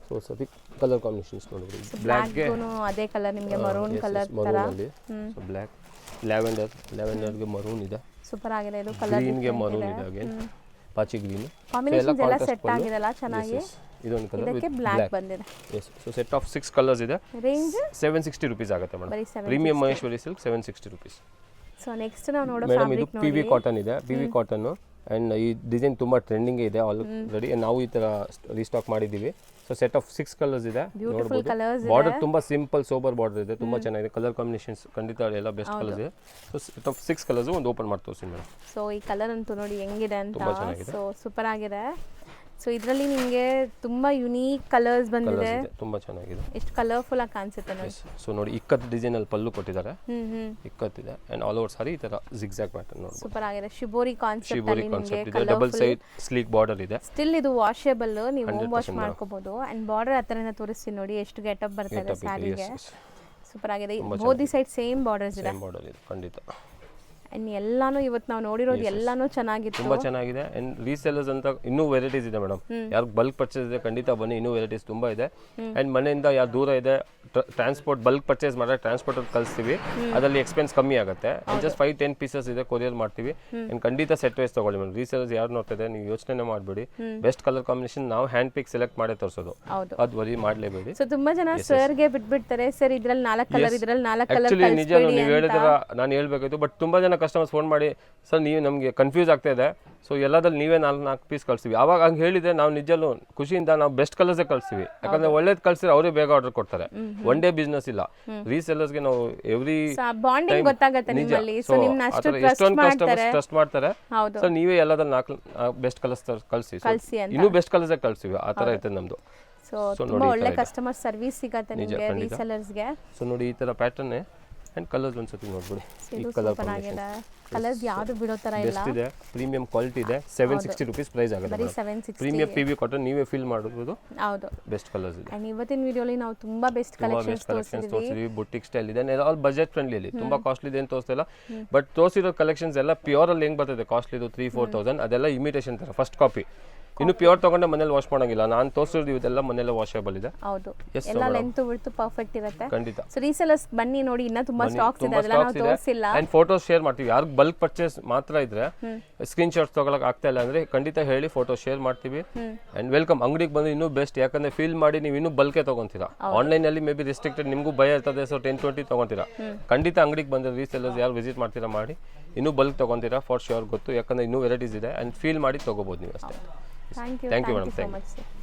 S3: ಸೊ ಸತಿ ಕಲರ್ ಕಾಂಬಿನೇಷನ್ಸ್ ನೋಡಿದ್ರಿ, ಬ್ಲ್ಯಾಕ್ಗೆ
S2: ಅದೇ ಕಲರ್ ನಿಮಗೆ ಮರೂನ್ ಕಲರ್
S3: ಮರೂನಲ್ಲಿ. ಸೊ ಬ್ಲ್ಯಾಕ್, ಲ್ಯಾವೆಂಡರ್ಗೆ ಮರೂನ್ ಇದೆ.
S2: ಸೂಪರ್ ಆಗಿದೆ ಇದು ಕಲರ್.
S3: ಗ್ರೀನ್ಗೆ ಮರೂನ್ ಇದೆ, ಅಗೇನ್ ಪಾಚಿ ಗ್ರೀನ್.
S2: ಕಾಂಬಿನೇಷನ್ಸ್ ಎಲ್ಲ ಸೆಟ್ ಆಗಿದೆಲ್ಲ ಚೆನ್ನಾಗಿ.
S3: ಇದೊಂದು ಕಲರ್
S2: ಇದಕ್ಕೆ ಬ್ಲ್ಯಾಕ್ ಬಂದಿದೆ.
S3: Yes. So set of 6 colours ಇದೆ.
S2: ರೇಂಜ್
S3: 760 rupees ಆಗುತ್ತೆ madam. Premium Maheshwari silk 760 rupees.
S2: So next ನಾವು ನೋಡೋ
S3: ಮೇಡಮ್ ಇದು PV ಕಾಟನ್ ಇದೆ. PV ಕಾಟನ್ ಆ್ಯಂಡ್ ಈ ಡಿಸೈನ್ ತುಂಬ ಟ್ರೆಂಡಿಂಗ್ ಇದೆ ಆಲ್ರೆಡಿ. ನಾವು ಈ ಥರ ರೀಸ್ಟಾಕ್ ಮಾಡಿದ್ದೀವಿ. ಸೊ ಸೆಟ್ ಆಫ್ 6 ಕಲರ್ಸ್ ಇದೆ. ನೋಡ್ಬೋದು ಬಾರ್ಡರ್ ತುಂಬ ಸಿಂಪಲ್ ಸೋಬರ್ ಬಾರ್ಡರ್ ಇದೆ, ತುಂಬ ಚೆನ್ನಾಗಿದೆ. ಕಲರ್ ಕಾಂಬಿನೇಷನ್ಸ್ ಖಂಡಿತ ಎಲ್ಲ ಬೆಸ್ಟ್ ಕಲರ್ಸ್ ಇದೆ. ಸೊ ಸೆಟ್ ಆಫ್ 6 ಕಲರ್ಸ್ ಒಂದು ಓಪನ್ ಮಾಡಿ ತೋರಿಸಿ ಮೇಡಮ್.
S2: ಸೊ ಈ ಕಲರ್ ಅಂತೂ ನೋಡಿ ಹೆಂಗಿದೆ ಅಂತ.
S3: ತುಂಬ ಚೆನ್ನಾಗಿದೆ.
S2: ಸೊ ಸೂಪರ್ ಆಗಿದೆ. ಸೊ ಇದರಲ್ಲಿ ನಿಮಗೆ ತುಂಬ ಯುನೀಕ್ ಕಲರ್ಸ್ ಬಂದಿದೆ,
S3: ತುಂಬ ಚೆನ್ನಾಗಿದೆ.
S2: ಎಷ್ಟು ಕಲರ್ಫುಲ್ ಆಗಿ ಕಾಣಿಸುತ್ತೆ ನೋಡಿ.
S3: ಸೊ ನೋಡಿ ಇಕ್ಕತ್ ಡಿಸೈನ್ ಅಲ್ಲಿ ಪಲ್ಲು ಕೊಟ್ಟಿದ್ದಾರೆ, ಇಕ್ಕತ್ತಿದೆ ಆ್ಯಂಡ್ ಆಲ್ ಓವರ್ ಸಾರಿ ಈ ಥರ ಜಿಗ್ಜಾಗ್ ಪ್ಯಾಟರ್ನ್ ನೋಡಿ.
S2: ಸೂಪರ್ ಆಗಿದೆ. ಶಿಬೋರಿ ಕಾನ್ಸೆಪ್ಟ್ ಅಲ್ಲಿ ನಿಮಗೆ
S3: ಇದೆ, ಡಬಲ್ ಸೈಡ್ ಸ್ಲೀಕ್ ಬಾರ್ಡರ್ ಇದೆ.
S2: ಸ್ಟಿಲ್ ಇದು ವಾಷೇಬಲ್, ನೀವು ಹೋಮ್ ವಾಶ್ ಮಾಡ್ಕೋಬಹುದು. ಅಂಡ್ ಬಾರ್ಡರ್ ಹತ್ರನೇ ತೋರಿಸ್ತೀನಿ ನೋಡಿ ಎಷ್ಟು ಗೆಟಪ್ ಬರ್ತದೆ ಸ್ಯಾರಿಗೆ. ಸೂಪರ್ ಆಗಿದೆ. ಬೋದಿ ಸೈಡ್ ಸೇಮ್ ಬಾರ್ಡರ್ಸ್ ಇದೆ.
S3: ಸೇಮ್ ಬಾರ್ಡರ್ ಇದೆ ಖಂಡಿತ.
S2: ಅಂಡ್ ಎಲ್ಲಾನು ಇವತ್ತು ನಾವು ನೋಡಿರೋದು ಎಲ್ಲಾನು ಚೆನ್ನಾಗಿತ್ತು,
S3: ತುಂಬಾ ಚೆನ್ನಾಗಿದೆ. ಅಂಡ್ ರೀಸೆಲ್ಲರ್ಸ್ ಅಂತ ಇನ್ನೂ ವೆರೈಟೀಸ್ ಇದೆ ಮೇಡಮ್. ಯಾರು ಬಲ್ಕ್ ಪರ್ಚೇಸ್ ಇದೆ ಖಂಡಿತ ಬನ್ನಿ, ಇನ್ನೂ ವೆರೈಟೀಸ್ ತುಂಬಾ ಇದೆ. ಅಂಡ್ ಮನೆಯಿಂದ ಯಾರು ದೂರ ಇದೆ, ಟ್ರಾನ್ಸ್ಪೋರ್ಟ್ ಬಲ್ಕ್ ಪರ್ಚೇಸ್ ಮಾಡಿದ್ರೆ ಟ್ರಾನ್ಸ್ಪೋರ್ಟ್ ಕಳಿಸ್ತೀವಿ, ಅದರಲ್ಲಿ ಎಕ್ಸ್ಪೆನ್ಸ್ ಕಮ್ಮಿ ಆಗುತ್ತೆ. ಜಸ್ಟ್ 5-10 ಪೀಸಸ್ ಇದೆ, ಕೊರಿಯರ್ ಮಾಡ್ತೀವಿ. ಅಂಡ್ ಖಂಡಿತ ಸೆಟ್ ವೈಸ್ ತಗೊಳ್ಳಿ ಮೇಡಮ್. ರೀಸೆಲ್ಲರ್ಸ್ ಯಾರು ನೋಡ್ತಿದೆ ನೀವು ಯೋಚನೆ ಮಾಡಬೇಡಿ, ಬೆಸ್ಟ್ ಕಲರ್ ಕಾಂಬಿನೇಷನ್ ನಾವು ಹ್ಯಾಂಡ್ ಪಿಕ್ ಸೆಲೆಕ್ಟ್ ಮಾಡೇ ತೋರಿಸೋದು, ಅದು ವರಿ ಮಾಡಲೇಬೇಡಿ.
S2: ಸೊ ತುಂಬಾ ಜನ ಸರ್ಗೆ ಬಿಟ್ಬಿಡ್ತಾರೆ, ಸರ್ ಇದ್ರಲ್ಲಿ 4 ಕಲರ್, ಇದ್ರಲ್ಲಿ 4 ಕಲರ್.
S3: ಆಕ್ಚುಲಿ ನಿಜ ನೀವು ಹೇಳಿದ್ರ ನಾನು ಹೇಳ್ಬೇಕಾಯ್ತು, ಬಟ್ ತುಂಬಾ ಜನ ಕಸ್ಟಮರ್ಸ್ ಫೋನ್ ಮಾಡಿ ಸರ್ ನೀವು ನಮಗೆ ಕನ್ಫ್ಯೂಸ್ ಆಗ್ತಾ ಇದೆ, ಸೊ ಎಲ್ಲದಲ್ಲಿ ನೀವೇ 4 ಪೀಸ್ ಕಳಿಸ್ತೀವಿ. ಅವಾಗ ಹಂಗೆ ಹೇಳಿದ್ರೆ ನಾವು ನಿಜಲ್ಲೂ ಖುಷಿಯಿಂದ ನಾವು ಬೆಸ್ಟ್ ಕಲರ್ಸೇ ಕಳಿಸ್ತೀವಿ. ಯಾಕಂದ್ರೆ ಒಳ್ಳೇದು ಕಳಿಸಿದ್ರೆ ಅವರೇ ಬೇಗ ಆರ್ಡರ್ ಕೊಡ್ತಾರೆ. ಒನ್ ಡೇ ಬಿಸ್ನೆಸ್ ಇಲ್ಲ. ರೀಸೆಲ್ಲರ್ಸ್ಗೆ ನಾವು ಎವ್ರಿ
S2: ಬಾಂಡಿಂಗ್ ಗೊತ್ತಾಗುತ್ತೆ ನಿಮ್ಮಲ್ಲಿ. ಸೊ ನಿಮ್ಮನ್ನ ಅಷ್ಟು
S3: ಟ್ರಸ್ಟ್ ಮಾಡ್ತಾರೆ. ಸೊ ನೀವೇ ಎಲ್ಲದಲ್ಲಿ 4 ಬೆಸ್ಟ್ ಕಲರ್ಸ್ ಕಳಿಸಿ, ಇನ್ನೂ ಬೆಸ್ಟ್ ಕಲರ್ಸೇ ಕಳಿಸ್ತೀವಿ. ಆ ಥರ ಐತೆ ನಮ್ಮದು.
S2: ಸೊ ತುಂಬಾ ಒಳ್ಳೆ ಕಸ್ಟಮರ್ ಸರ್ವಿಸ್ ಸಿಗುತ್ತೆ ನಿಮಗೆ ರೀಸೆಲ್ಲರ್ಸ್ಗೆ.
S3: ಸೊ ನೋಡಿ ಈ ಥರ ಪ್ಯಾಟರ್ನ್ ಅಂಡ್ ಕಲರ್ಸ್ ಒಂದ್ಸತಿ ನೋಡ್ಬಿಡಿ. ಈ ಕಲರ್
S2: ಕಲರ್ಸ್ ಯಾವುದು ಬಿಡೋ ತರ ಇಲ್ಲ,
S3: ಬೆಸ್ಟ್ ಇದೆ, ಪ್ರೀಮಿಯಂ ಕ್ವಾಲಿಟಿ ಇದೆ. 760 rupees ಪ್ರೈಸ್ ಆಗುತ್ತೆ. ಪ್ರೀಮಿಯಂ PV ಕಾಟನ್ ನೀವೇ ಫೀಲ್ ಮಾಡಬಹುದು. ಹೌದು, ಬೆಸ್ಟ್ ಕಲರ್ಸ್ ಇದೆ.
S2: ಅಂಡ್ ಇವತ್ತಿನ ವಿಡಿಯೋಲಿ ನಾವು ತುಂಬಾ ಬೆಸ್ಟ್ ಕಲೆಕ್ಷನ್ಸ್ ತೋರಿಸಿದ್ವಿ.
S3: ಬುಟಿಕ್ ಸ್ಟೈಲ್ ಇದೆ, ಆಲ್ ಬಜೆಟ್ ಫ್ರೆಂಡ್ಲಿ ಇದೆ. ತುಂಬಾ ಕಾಸ್ಟ್ಲಿ ಇದೆ ಅಂತ ತೋರಿಸ್ತಿಲ್ಲ, ಬಟ್ ತೋರಿಸಿರೋ ಕಲೆಕ್ಷನ್ಸ್ ಎಲ್ಲ ಪ್ಯೂರ್ ಅಲ್ಲಿ ಹೆಂಗ್ ಬರ್ತದೆ ಕಾಸ್ಟ್ಲಿ 3,000-4,000 ಅದೆಲ್ಲ ಇಮಿಟೇಷನ್ ತರ ಫಸ್ಟ್ ಕಾಪಿ. ಇನ್ನು ಪ್ಯೂರ್ ತಗೊಂಡೆ ಮನೇಲಿ ವಾಶ್ ಮಾಡಂಗಿಲ್ಲ. ನಾನು ತೋರಿಸಿರೋದು ಇದೆಲ್ಲ ಮನೇಲಿ ವಾಷೇಬಲ್ ಇದೆ.
S2: ಹೌದು, ಎಲ್ಲ ಲೆಂತ್ ವಿಡ್ತ್ ಪರ್ಫೆಕ್ಟ್ ಇರುತ್ತೆ
S3: ಖಂಡಿತ.
S2: ಸೊ ರೀಸೆಲ್ಲರ್ಸ್ ಬನ್ನಿ ನೋಡಿ, ಇನ್ನ ತುಂಬಾ ಸ್ಟಾಕ್ಸ್ ಇದೆ, ಅದೆಲ್ಲ ನಾವು ತೋರಿಸಿಲ್ಲ.
S3: ಅಂಡ್ ಫೋಟೋಸ್ ಶೇರ್ ಮಾಡ್ತೀವಿ. ಯಾರು ಬಲ್ಕ್ ಪರ್ಚೇಸ್ ಮಾತ್ರ ಇದ್ರೆ ಸ್ಕ್ರೀನ್ ಶಾಟ್ಸ್ ತಗೊಳಕ್ ಆಗ್ತಾ ಇಲ್ಲ ಅಂದ್ರೆ ಖಂಡಿತ ಹೇಳಿ, ಫೋಟೋ ಶೇರ್ ಮಾಡ್ತೀವಿ. And welcome. ಅಂಗಡಿಗೆ ಬಂದು ಇನ್ನೂ ಬೆಸ್ಟ್, ಯಾಕಂದ್ರೆ ಫೀಲ್ ಮಾಡಿ ನೀವು ಇನ್ನೂ ಬಲ್ಕೆ ತಗೊಂತೀರಾ. ಆನ್ಲೈನ್ ಅಲ್ಲಿ ಮೇ ಬಿ ರಿಸ್ಟ್ರಿಕ್ಟೆಡ್, ನಿಮಗೂ ಭಯ ಇರ್ತದೆ. ಸೊ 10-20 ತಗೊಂತೀರಾ. ಖಂಡಿತ ಅಂಗಡಿಗೆ ಬಂದ್ರೆ ರೀಸೆಲ್ಲರ್ಸ್ ಯಾರು ವಿಸಿಟ್ ಮಾಡ್ತೀರಾ ಮಾಡಿ, ಇನ್ನೂ ಬಲ್ಕ್ ತಗೊಂತೀರಾ ಫಾರ್ ಶ್ಯೂರ್ ಗೊತ್ತು. ಯಾಕಂದ್ರೆ ಇನ್ನೂ ವೆರೈಟೀಸ್ ಇದೆ ಅಂಡ್ ಫೀಲ್ ಮಾಡಿ ತಗೋಬಹುದು ನೀವು ಅಷ್ಟೇ.
S2: Thank you.
S3: Thank you, madam.
S2: Thank you so much, sir.